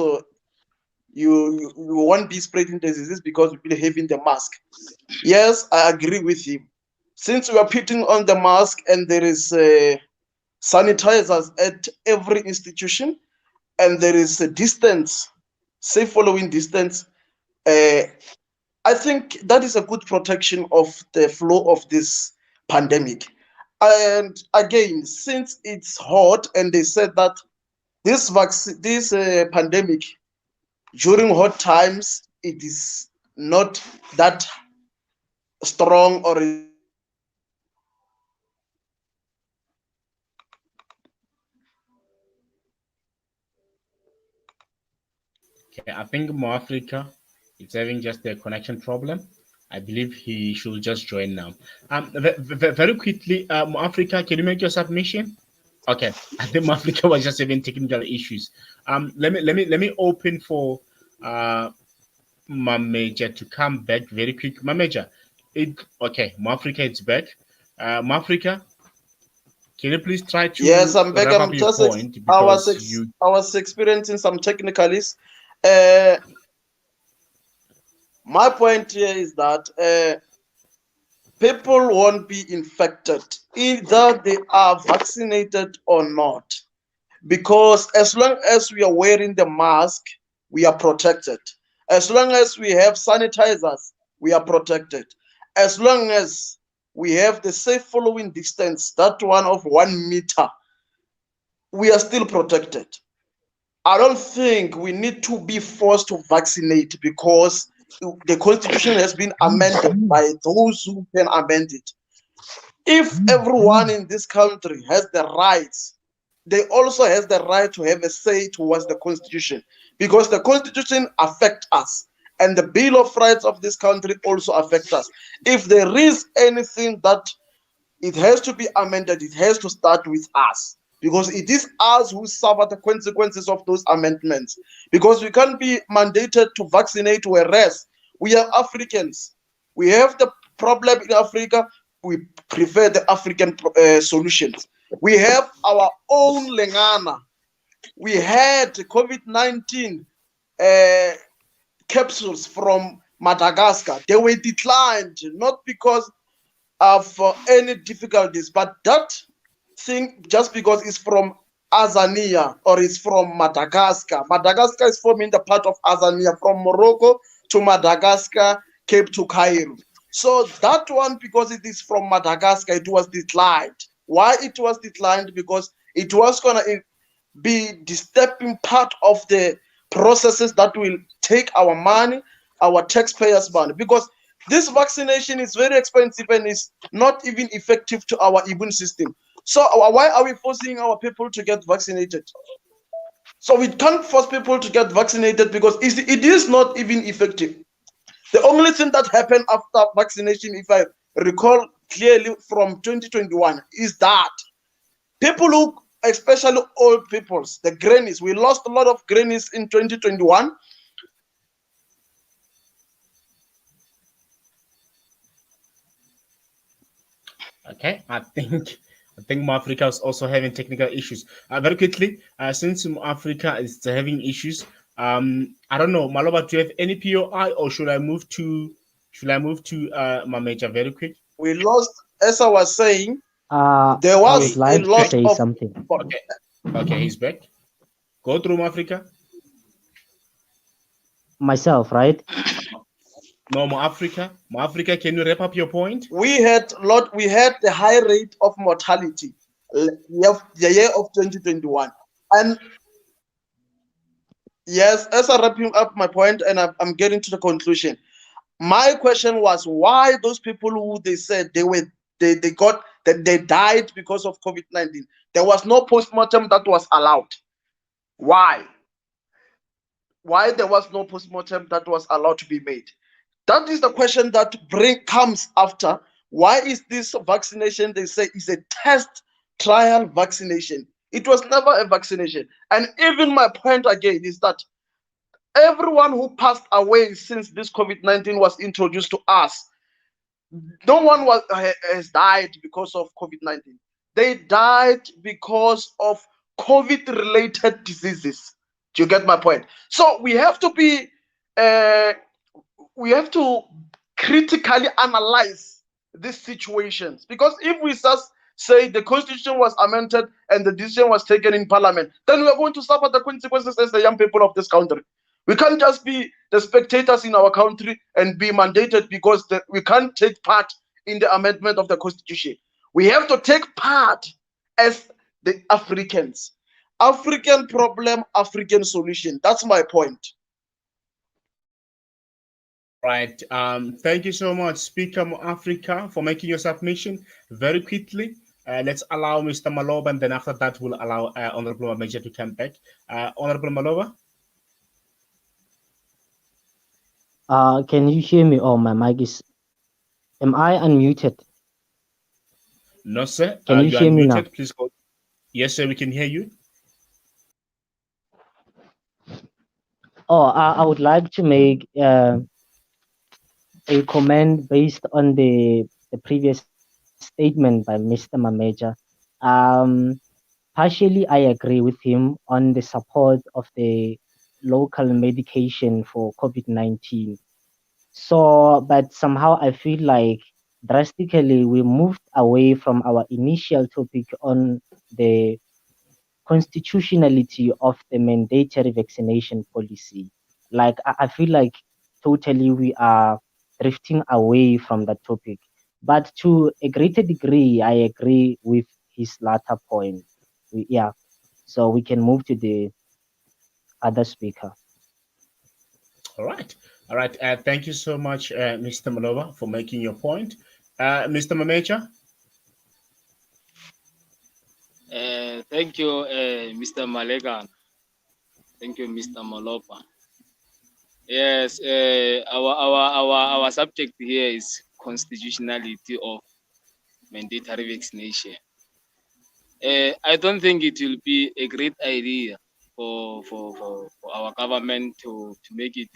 you won't be spreading diseases because you will having the mask. Yes, I agree with him. Since we are putting on the mask and there is sanitizers at every institution and there is a distance, safe following distance, I think that is a good protection of the flow of this pandemic. And again, since it's hot and they said that this vaccine, this pandemic during hot times, it is not that strong or Okay, I think Mo Africa is having just a connection problem. I believe he should just join now. Very quickly, Mo Africa, can you make your submission? Okay, I think Mo Africa was just having technical issues. Let me open for my major to come back very quick. My major, okay, Mo Africa is back. Mo Africa, can you please try yes, to I'm back. wrap I'm up your just point because you I was experiencing some technicalities. Uh, my point here is that people won't be infected either they are vaccinated or not, because as long as we are wearing the mask, we are protected. As long as we have sanitizers, we are protected. As long as we have the safe following distance, that one of 1 meter, we are still protected. I don't think we need to be forced to vaccinate because the constitution has been amended by those who can amend it. If everyone in this country has the rights, they also has the right to have a say towards the constitution, because the constitution affects us and the bill of rights of this country also affect us. If there is anything that it has to be amended, it has to start with us, because it is us who suffer the consequences of those amendments, because we can't be mandated to vaccinate, whereas we are Africans. We have the problem in Africa. We prefer the African solutions. We have our own lengana. We had COVID-19 uh, capsules from Madagascar. They were declined, not because of any difficulties, but that thing, just because it's from Azania or it's from Madagascar. Madagascar is forming the part of Azania, from Morocco to Madagascar, Cape to Cairo. So that one, because it is from Madagascar, it was declined. Why it was declined? Because it was gonna be the stepping part of the processes that will take our money, our taxpayers' money. Because this vaccination is very expensive and is not even effective to our immune system. So why are we forcing our people to get vaccinated? So we can't force people to get vaccinated because it is not even effective. The only thing that happened after vaccination, if I recall clearly from 2021, is that people who, especially old peoples, the grannies, we lost a lot of grannies in 2021. Okay, I think South Africa is also having technical issues. Very quickly, since South Africa is having issues, I don't know, Maloba, do you have any POI or should I move to my major very quick? We lost, as I was saying, I there would was a like to lot say of. something. Okay, okay, he's back. Go through South Africa. Myself, right? No, South Africa. South Africa, can you wrap up your point? We had the high rate of mortality the year of 2021, and yes, as I'm wrapping up my point and I'm getting to the conclusion, my question was why those people who they said they got that they died because of COVID-19, there was no postmortem that was allowed. Why there was no postmortem that was allowed to be made? That is the question that comes after. Why is this vaccination, they say, is a test trial vaccination? It was never a vaccination. And even my point again is that everyone who passed away since this COVID-19 was introduced to us, no one has died because of COVID-19. They died because of COVID-related diseases. Do you get my point? So we have to be, we have to critically analyze these situations, because if we just say the constitution was amended and the decision was taken in parliament, then we are going to suffer the consequences as the young people of this country. We can't just be the spectators in our country and be mandated because we can't take part in the amendment of the constitution. We have to take part as the Africans. African problem, African solution. That's my point. Right. Thank you so much, Speaker Africa, for making your submission very quickly. Let's allow Mr. Maloba, and then after that, we'll allow Honorable Major to come back. Honorable Maloba? Can you hear me? Oh, my mic is. Am I unmuted? No, sir. Can you You're hear me unmuted. now? Please go. Yes, sir, we can hear you. Oh, I would like to make a comment based on the previous statement by Mr. Mameja. Partially, I agree with him on the support of the local medication for COVID-19. So, but somehow I feel like drastically we moved away from our initial topic on the constitutionality of the mandatory vaccination policy. Like, I feel like totally we are drifting away from that topic. But to a greater degree, I agree with his latter point. Yeah. So we can move to the other speaker. All right. All right. Thank you so much, Mr. Maloba, for making your point. Mr. Mameja? Thank you, Mr. Malekane. Thank you, Mr. Malopa. Yes, our subject here is constitutionality of mandatory vaccination. I don't think it will be a great idea for our government to make it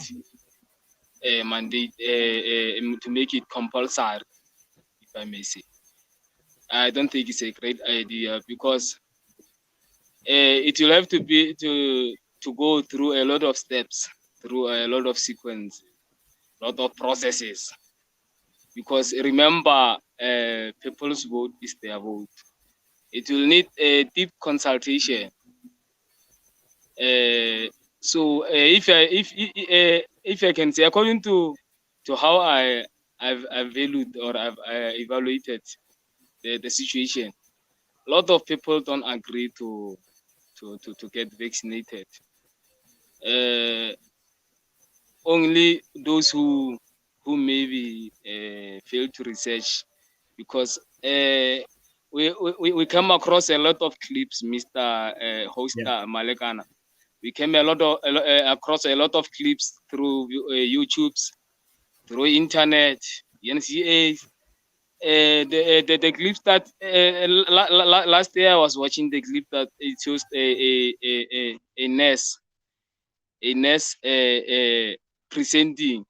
a mandate, to make it compulsory, if I may say. I don't think it's a great idea because it will have to be to go through a lot of steps, through a lot of sequence, lot of processes. Because remember, people's vote is their vote. It will need a deep consultation. So if I can say, according to how I've valued or I've evaluated the situation, a lot of people don't agree to get vaccinated. Only those who maybe fail to research, because we come across a lot of clips, Mr. Hoster Malekane. We came across a lot of clips through YouTube's, through internet, NCA. The clips that last year I was watching the clip that it shows a nurse presenting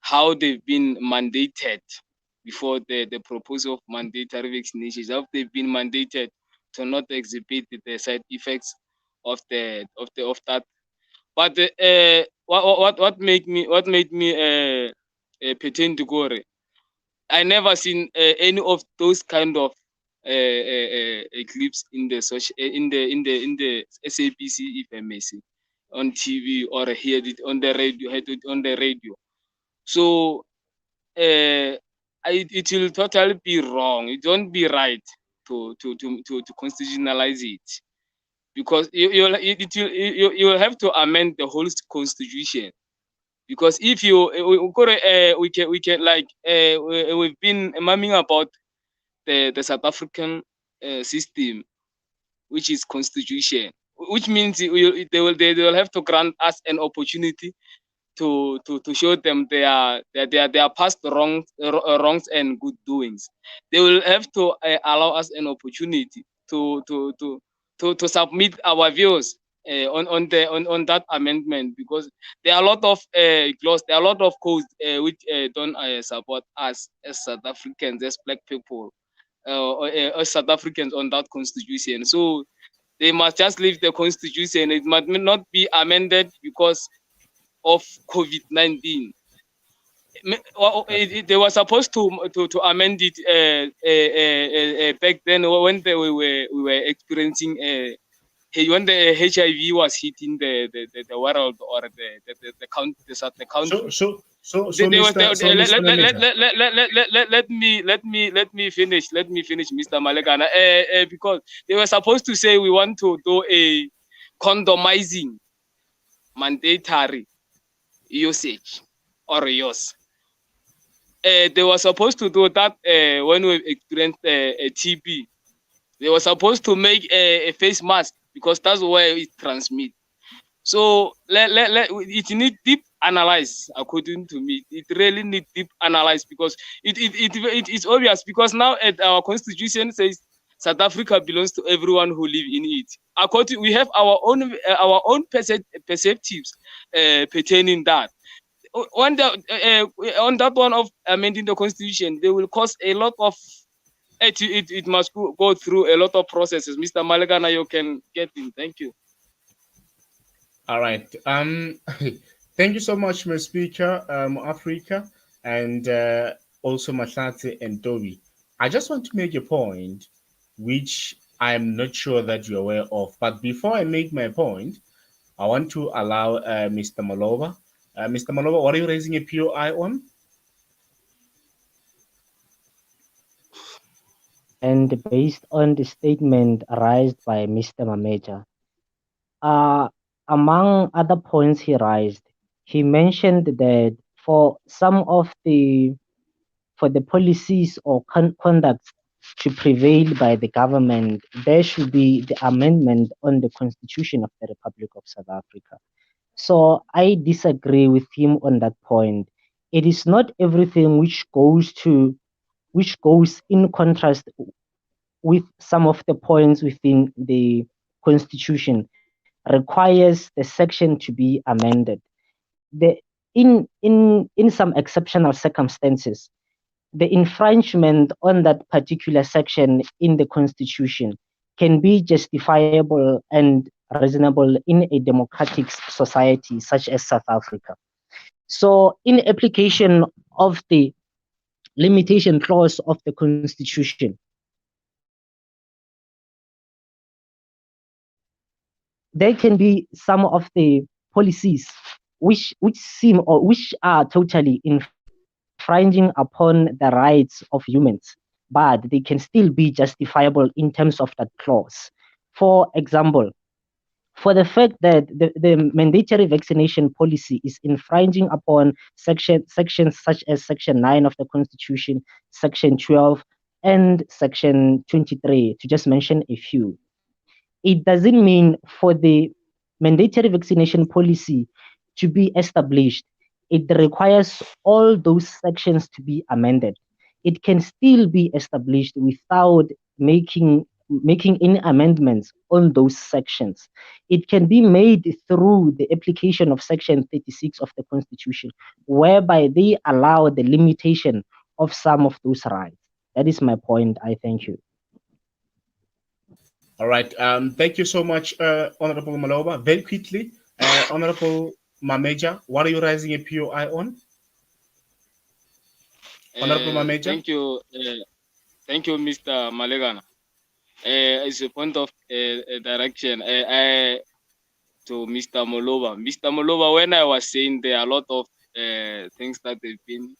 how they've been mandated before the proposal of mandatory vaccinations, how they've been mandated to not exhibit the side effects of that. But what made me pertain to go? I never seen any of those kind of clips in the social in the SABC, if I may say, on TV, or hear it on the radio, So it will totally be wrong. It won't be right to constitutionalize it, because you will have to amend the whole constitution. Because if we can like we've been mumming about the South African system, which is constitution, which means they will have to grant us an opportunity to show them their past wrongs and good doings. They will have to allow us an opportunity to submit our views on that amendment, because there are a lot of clause, there are a lot of codes which don't support us as South Africans, as black people, as South Africans on that constitution. So They must just leave the constitution. It must not be amended because of COVID-19. They were supposed to amend it back then when we were experiencing when the HIV was hitting the world or the country. Let me finish, Mr. Malekane. Because they were supposed to say we want to do a condomizing mandatory usage or use. They were supposed to do that when we experienced a TB. They were supposed to make a face mask because that's where it transmits. So it needs deep analyze, according to me. It really needs deep analyze because it's obvious because now our constitution says South Africa belongs to everyone who live in it. According, we have our own perceptives pertaining that. On that one of amending the constitution, they will cause a lot of it must go through a lot of processes. Mr. Malekane, you can get in. Thank you. All right. Thank you so much, Mr. Speaker, Africa, and also Mahlati and Toby. I just want to make a point, which I'm not sure that you're aware of. But before I make my point, I want to allow Mr. Maloba. Mr. Maloba, what are you raising a POI on? And based on the statement raised by Mr. Mameja, among other points he raised, he mentioned that for the policies or conducts to prevail by the government, there should be the amendment on the Constitution of the Republic of South Africa. So I disagree with him on that point. It is not everything which goes in contrast with some of the points within the Constitution requires the section to be amended. In some exceptional circumstances, the infringement on that particular section in the Constitution can be justifiable and reasonable in a democratic society such as South Africa. So, in application of the limitation clause of the Constitution, there can be some of the policies which seem or which are totally infringing upon the rights of humans, but they can still be justifiable in terms of that clause. For example, for the fact that the mandatory vaccination policy is infringing upon sections such as Section 9 of the Constitution, Section 12, and Section 23, to just mention a few. It doesn't mean for the mandatory vaccination policy to be established, it requires all those sections to be amended. It can still be established without making any amendments on those sections. It can be made through the application of Section 36 of the Constitution, whereby they allow the limitation of some of those rights. That is my point. I thank you. All right. Thank you so much, Honorable Maloba. Very quickly, Honorable Mameja, what are you raising a POI on? Honorable Mameja. Thank you, Mr. Malekane. As a point of direction, to Mr. Maloba. Mr. Maloba, when I was saying there are a lot of things that have been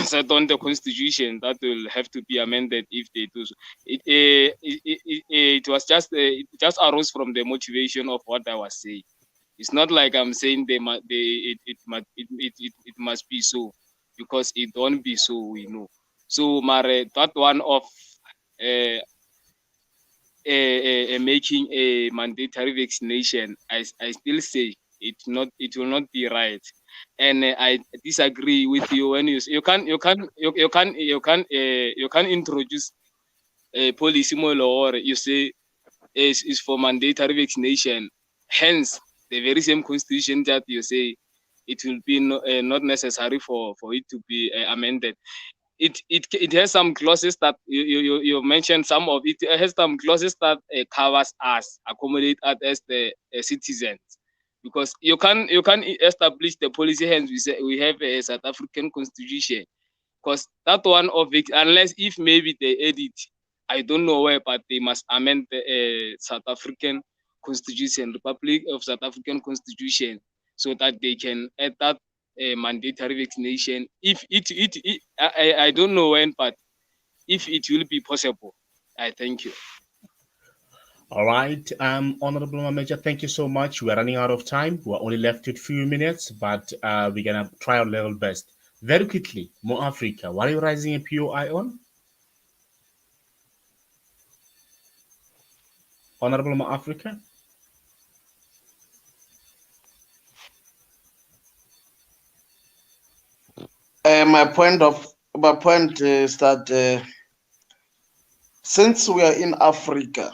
set on the Constitution that will have to be amended if they do so. It was just it just arose from the motivation of what I was saying. It's not like I'm saying it must be so, because it don't be so, we know. So that one of making a mandatory vaccination, I still say it will not be right, and I disagree with you when you can introduce a policy law, or you say is for mandatory vaccination, hence the very same constitution that you say it will be not necessary for it to be amended. it has some clauses that you mentioned. Some of it has some clauses that covers us, accommodate us as the citizens, because you can establish the policy. Hence, we have a South African constitution, because that one of it, unless if maybe they edit, I don't know where, but they must amend the South African constitution, Republic of South African constitution, so that they can add that mandatory vaccination. If I don't know when, but if it will be possible, I thank you. All right, Honorable Major, thank you so much. We're running out of time. We're only left with a few minutes, but we're gonna try our level best. Very quickly, Mo Africa, what are you raising a POI on? Honorable Mo Africa? My point is that since we are in Africa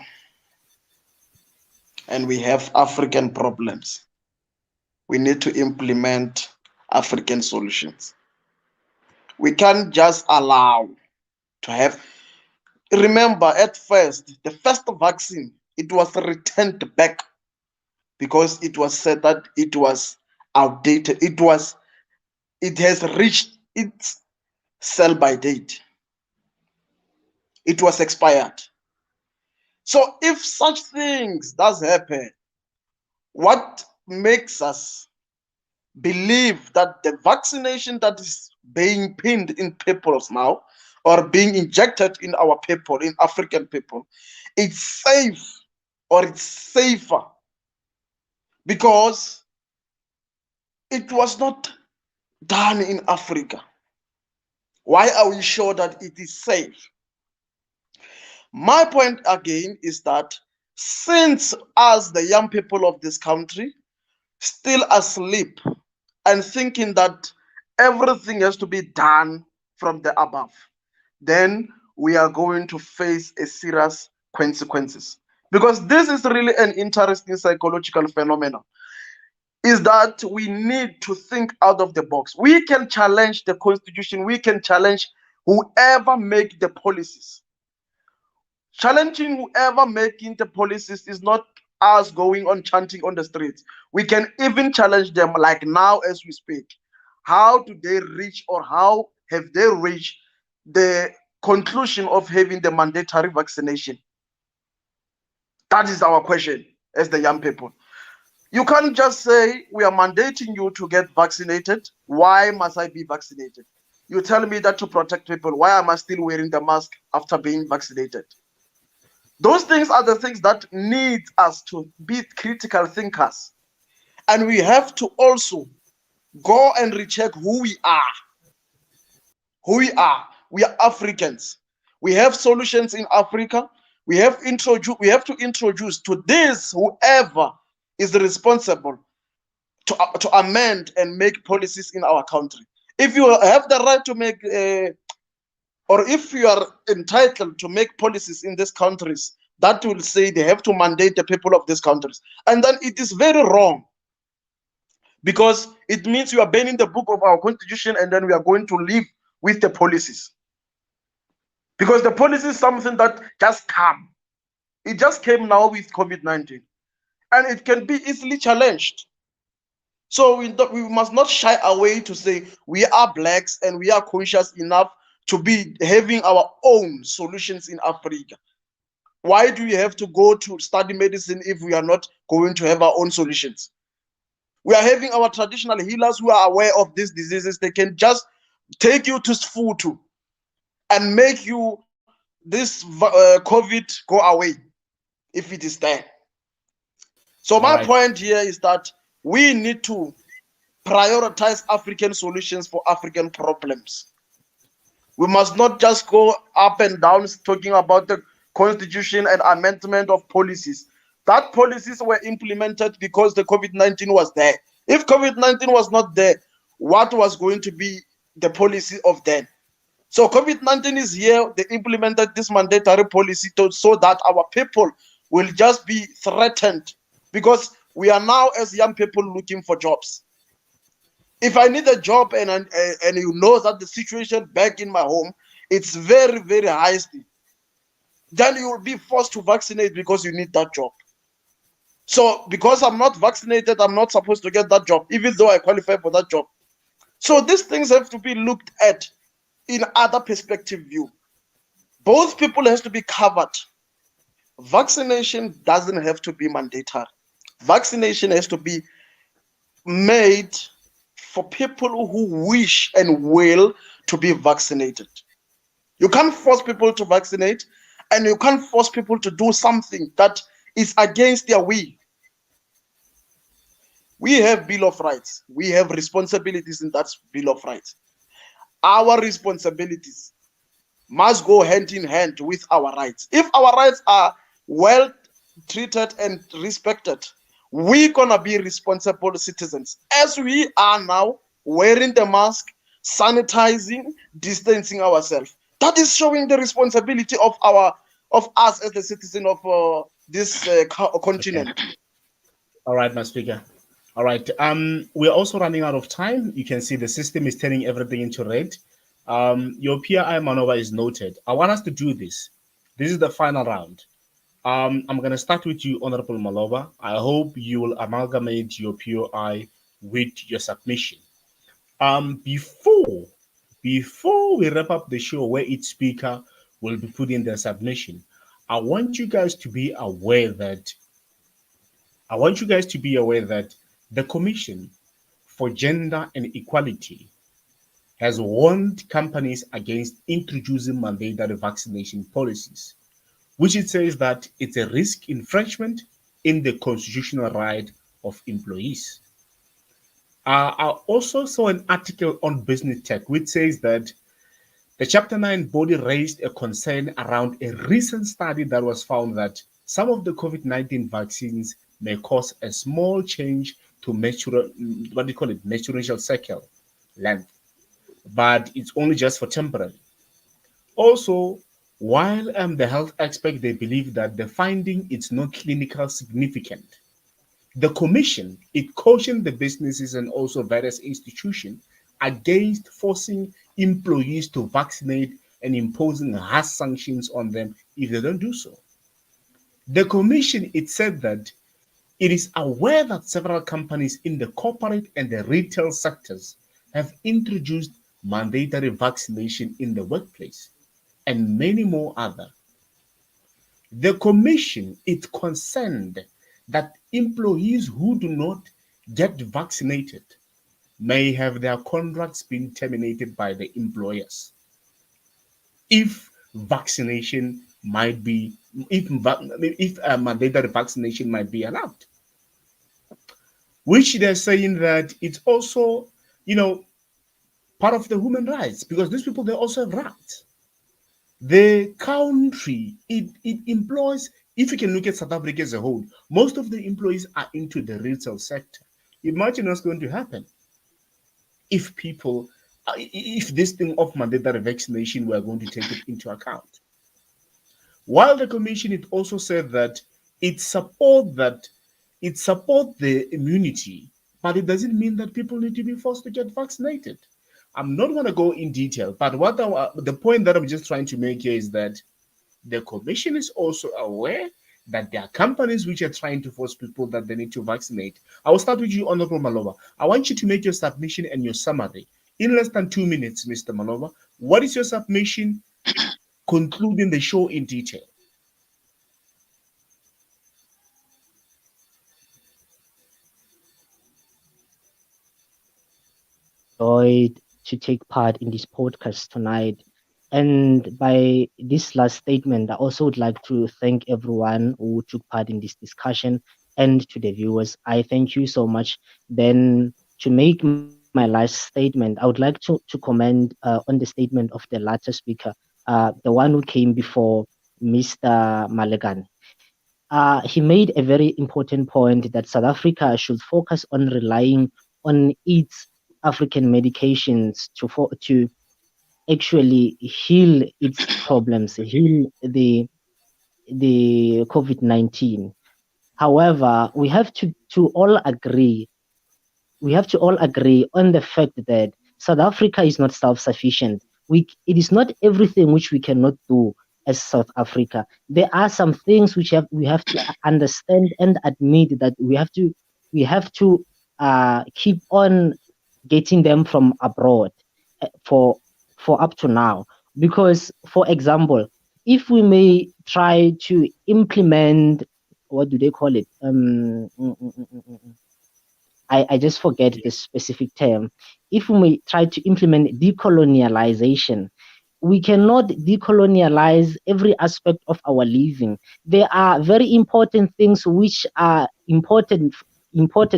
and we have African problems, we need to implement African solutions. We can't just allow to have. Remember, at first, the first vaccine, it was returned back because it was said that it was outdated. It has reached its sell-by date. It was expired. So if such things does happen, what makes us believe that the vaccination that is being pinned in peoples now, or being injected in our people, in African people, it's safe, or it's safer, because it was not done in Africa? Why are we sure that it is safe? My point again is that since us, the young people of this country, still asleep and thinking that everything has to be done from the above, then we are going to face a serious consequences. Because this is really an interesting psychological phenomenon, is that we need to think out of the box. We can challenge the constitution, we can challenge whoever make the policies. Challenging whoever making the policies is not us going on chanting on the streets. We can even challenge them, like now as we speak. How do they reach, or how have they reached the conclusion of having the mandatory vaccination? That is our question as the young people. You can't just say we are mandating you to get vaccinated. Why must I be vaccinated? You tell me that to protect people. Why am I still wearing the mask after being vaccinated? Those things are the things that need us to be critical thinkers. And we have to also go and recheck who we are. Who we are. We are Africans. We have solutions in Africa. We have to introduce to this whoever is responsible to amend and make policies in our country. If you have the right to make, or if you are entitled to make policies in these countries, that will say they have to mandate the people of these countries. And then it is very wrong, because it means you are banning the book of our constitution, and then we are going to live with the policies. Because the policy is something that just come. It just came now with COVID-19. And it can be easily challenged. So we must not shy away to say we are blacks and we are conscious enough to be having our own solutions in Africa. Why do we have to go to study medicine if we are not going to have our own solutions? We are having our traditional healers who are aware of these diseases. They can just take you to Sfutu and make you this COVID go away if it is there. So my point here is that we need to prioritize African solutions for African problems. We must not just go up and down talking about the constitution and amendment of policies. That policies were implemented because the COVID-19 was there. If COVID-19 was not there, what was going to be the policy of then? So COVID-19 is here. They implemented this mandatory policy so that our people will just be threatened, because we are now as young people looking for jobs. If I need a job and you know that the situation back in my home, it's very, very high still, then you will be forced to vaccinate because you need that job. So because I'm not vaccinated, I'm not supposed to get that job, even though I qualify for that job. So these things have to be looked at in other perspective view. Both people has to be covered. Vaccination doesn't have to be mandatory. Vaccination has to be made for people who wish and will to be vaccinated. You can't force people to vaccinate, and you can't force people to do something that is against their will. We have Bill of Rights. We have responsibilities in that Bill of Rights. Our responsibilities must go hand in hand with our rights. If our rights are well treated and respected, we're gonna be responsible citizens, as we are now, wearing the mask, sanitizing, distancing ourselves. That is showing the responsibility of us as the citizen of this continent. Okay. All right, my speaker. All right. We're also running out of time. You can see the system is turning everything into red. Your PI maneuver is noted. I want us to do this. This is the final round. I'm going to start with you, Honorable Maloba. I hope you will amalgamate your POI with your submission. Before we wrap up the show, where each speaker will be putting their submission, I want you guys to be aware that the Commission for Gender and Equality has warned companies against introducing mandatory vaccination policies, which it says that it's a risk infringement in the constitutional right of employees. I also saw an article on Business Tech which says that the Chapter 9 body raised a concern around a recent study that was found that some of the COVID-19 vaccines may cause a small change to menstrual cycle length, but it's only just for temporary. Also, while the health expert, they believe that the finding is not clinical significant. The commission, it cautioned the businesses and also various institutions against forcing employees to vaccinate and imposing harsh sanctions on them if they don't do so. The commission, it said that it is aware that several companies in the corporate and the retail sectors have introduced mandatory vaccination in the workplace and many more other. The commission is concerned that employees who do not get vaccinated may have their contracts being terminated by the employers if vaccination might be if mandatory vaccination might be allowed, which they're saying that it's also part of the human rights, because these people, they also have rights. The country, it employs, if you can look at South Africa as a whole, most of the employees are into the retail sector. Imagine what's going to happen if people, if this thing of mandatory vaccination, we're going to take it into account. While the commission, it also said that it support the immunity, but it doesn't mean that people need to be forced to get vaccinated. I'm not going to go in detail, but the point that I'm just trying to make here is that the commission is also aware that there are companies which are trying to force people that they need to vaccinate. I will start with you, Honorable Maloba. I want you to make your submission and your summary in less than 2 minutes, Mr. Maloba. What is your submission, concluding the show in detail? Enjoyed to take part in this podcast tonight. And by this last statement, I also would like to thank everyone who took part in this discussion, and to the viewers. I thank you so much. Then, to make my last statement, I would like to comment on the statement of the latter speaker, the one who came before Mr. Malekane. He made a very important point that South Africa should focus on relying on its African medications to actually heal its problems, heal the COVID-19. However, we have to all agree we have to all agree on the fact that South Africa is not self-sufficient. It is not everything which we cannot do as South Africa. There are some things which we have to understand and admit that we have to keep on getting them from abroad for up to now. Because, for example, if we may try to implement, what do they call it? I just forget the specific term. If we may try to implement decolonialization, we cannot decolonialize every aspect of our living. There are very important things which are imported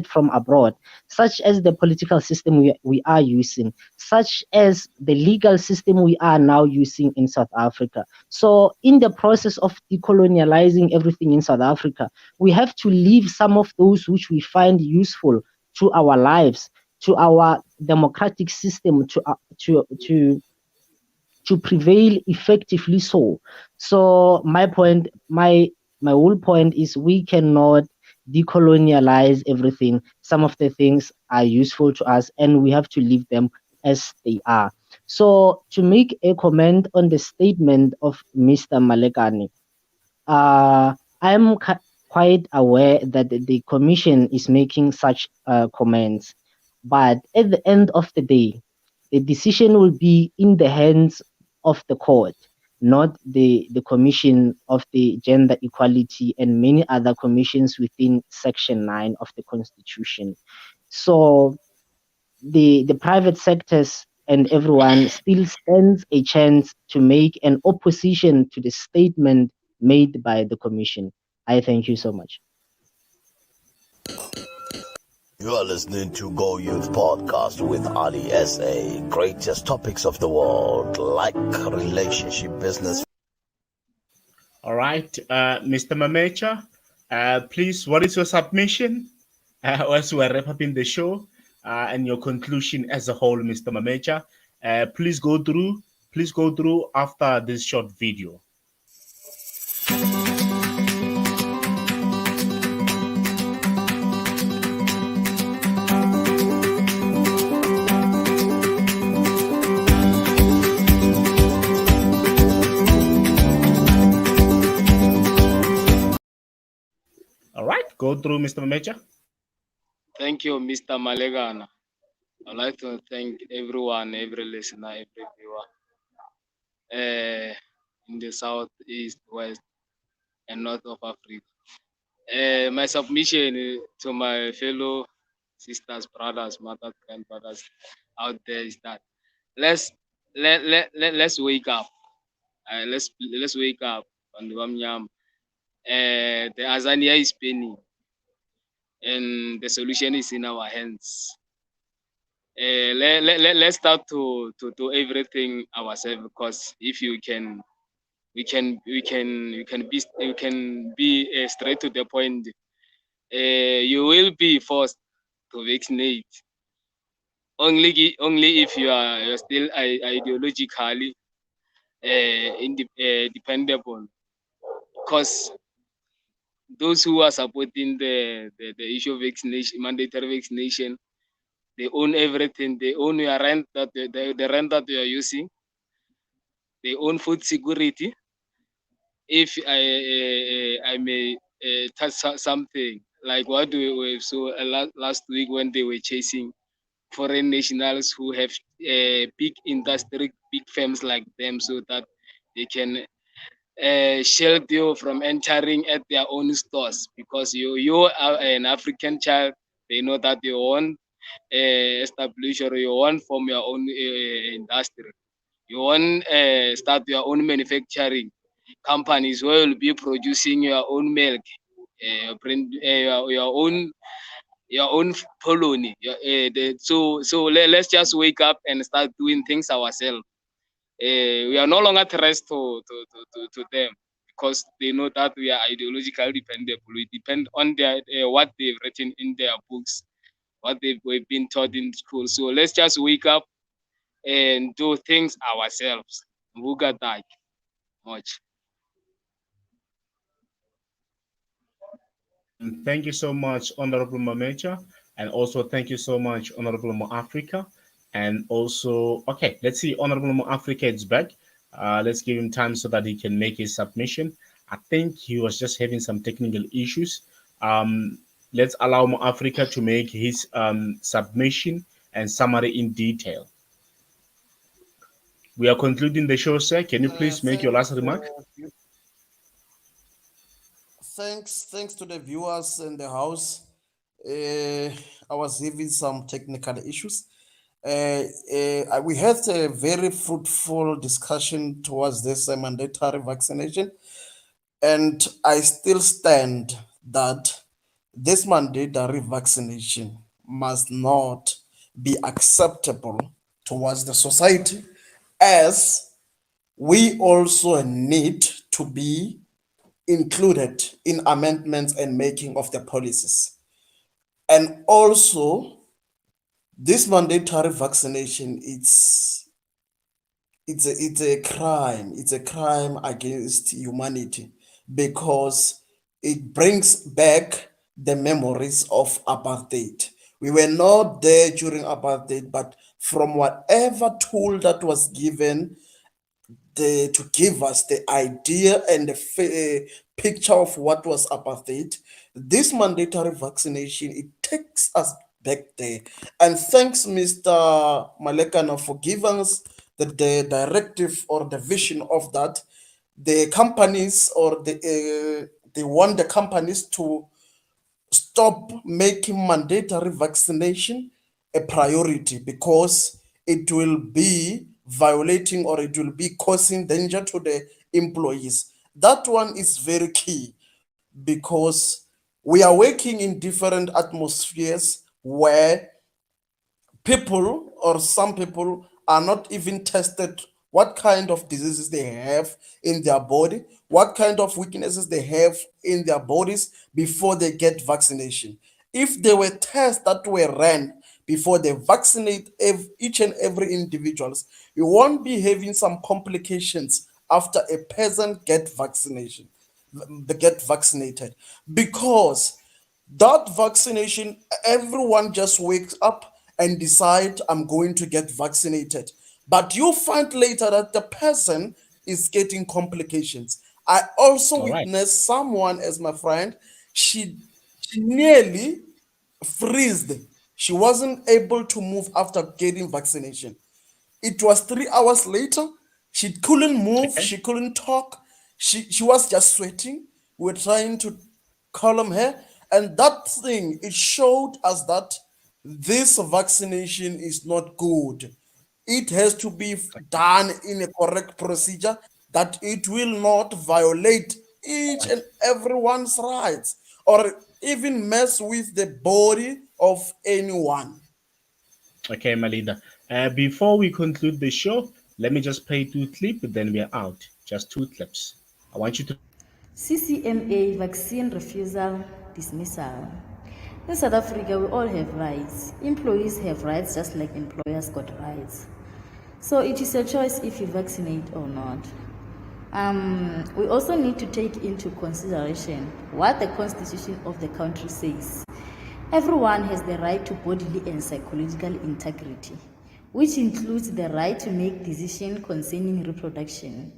from abroad, such as the political system we are using, such as the legal system we are now using in South Africa. So in the process of decolonializing everything in South Africa, we have to leave some of those which we find useful to our lives, to our democratic system, to prevail effectively. So my whole point is we cannot decolonialize everything. Some of the things are useful to us and we have to leave them as they are. So to make a comment on the statement of Mr. Malekane, I am quite aware that the commission is making such comments, but at the end of the day, the decision will be in the hands of the court, not the commission of the gender equality and many other commissions within Section 9 of the Constitution. So the private sectors and everyone still stands a chance to make an opposition to the statement made by the commission. I thank you so much. You are listening to Go Youth Podcast with Ali SA. Greatest topics of the world, like relationship, business. All right, Mr. Mamecha, please, what is your submission as we're wrapping up in the show and your conclusion as a whole, Mr. Mamecha? Please go through. Please go through after this short video. All right, go through, Mr. Mamecha. Thank you, Mr. Malekane. I'd like to thank everyone, every listener, every viewer in the south, east, west, and north of Africa. My submission to my fellow sisters, brothers, mothers, grandfathers out there is that let's let's wake up. Let's wake up on the Wamnyam. The Azania is penny, and the solution is in our hands. Let's start to do everything ourselves, because if you can, we can be straight to the point. You will be forced to vaccinate only if you're still ideologically dependable, because those who are supporting the issue of vaccination, mandatory vaccination, they own everything. They own your rent, that the rent that you are using. They own food security. If I may touch something like what we saw last week when they were chasing foreign nationals who have big industry, big firms like them, so that they can shield you from entering at their own stores, because you are an African child. They know that you won't establish or you won't form your own industry. You won't start your own manufacturing companies where you'll be producing your own milk, your own colony. Let's just wake up and start doing things ourselves. We are no longer threats to them, because they know that we are ideologically dependable. We depend on their what they've written in their books, what we've been taught in school. So let's just wake up and do things ourselves. Much. Thank you so much, Honorable Mamecha. And also, thank you so much, Honorable Mo Africa. And also, okay, let's see, Honorable Mo Africa is back. Let's give him time so that he can make his submission. I think he was just having some technical issues. Let's allow Mo Africa to make his submission and summary in detail. We are concluding the show, sir. Can you please make your last remark? Thanks to the viewers in the house. I was having some technical issues. We had a very fruitful discussion towards this mandatory vaccination, and I still stand that this mandatory vaccination must not be acceptable towards the society, as we also need to be included in amendments and making of the policies. And also, this mandatory vaccination, it's a crime. It's a crime against humanity, because it brings back the memories of apartheid. We were not there during apartheid, but from whatever tool that was given to give us the idea and the picture of what was apartheid, this mandatory vaccination, it takes us back there. And thanks, Mr. Malekane, for giving us the directive or the vision of that. The companies they want the companies to stop making mandatory vaccination a priority, because it will be violating, or it will be causing danger to the employees. That one is very key, because we are working in different atmospheres where people, or some people, are not even tested what kind of diseases they have in their body, what kind of weaknesses they have in their bodies before they get vaccination. If there were tests that were ran before they vaccinate each and every individuals, we won't be having some complications after a person get vaccinated, because that vaccination, everyone just wakes up and decide, I'm going to get vaccinated. But you find later that the person is getting complications. I also All right. witnessed someone as my friend, she nearly freezed. She wasn't able to move after getting vaccination. It was 3 hours later. She couldn't move. Okay. She couldn't talk. She was just sweating. We were trying to calm her. And that thing, it showed us that this vaccination is not good. It has to be done in a correct procedure, that it will not violate each and everyone's rights, or even mess with the body of anyone. Okay, Malida. Before we conclude the show, let me just play 2 clips, then we're out. Just 2 clips. I want you to. CCMA vaccine refusal dismissal. In South Africa, we all have rights. Employees have rights just like employers got rights. So it is a choice if you vaccinate or not. We also need to take into consideration what the Constitution of the country says. Everyone has the right to bodily and psychological integrity, which includes the right to make decisions concerning reproduction,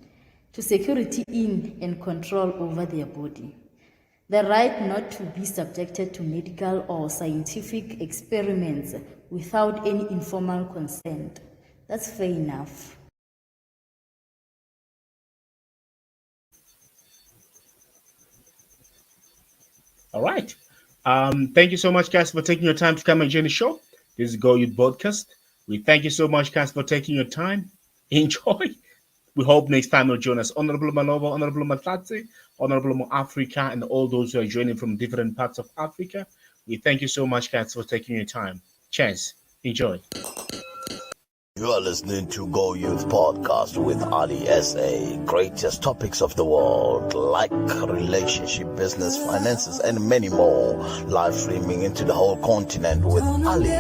to security in and control over their body, the right not to be subjected to medical or scientific experiments without any informal consent. That's fair enough. All right. Thank you so much, guys, for taking your time to come and join the show. This is Go Youth Podcast. We thank you so much, guys, for taking your time. Enjoy. We hope next time you'll join us. Honorable Manoba, Honorable Matlatse, Honorable Mo Africa, and all those who are joining from different parts of Africa. We thank you so much, guys, for taking your time. Cheers. Enjoy. You are listening to Go Youth Podcast with Ali SA. Greatest topics of the world, like relationship, business, finances, and many more. Live streaming into the whole continent with Ali.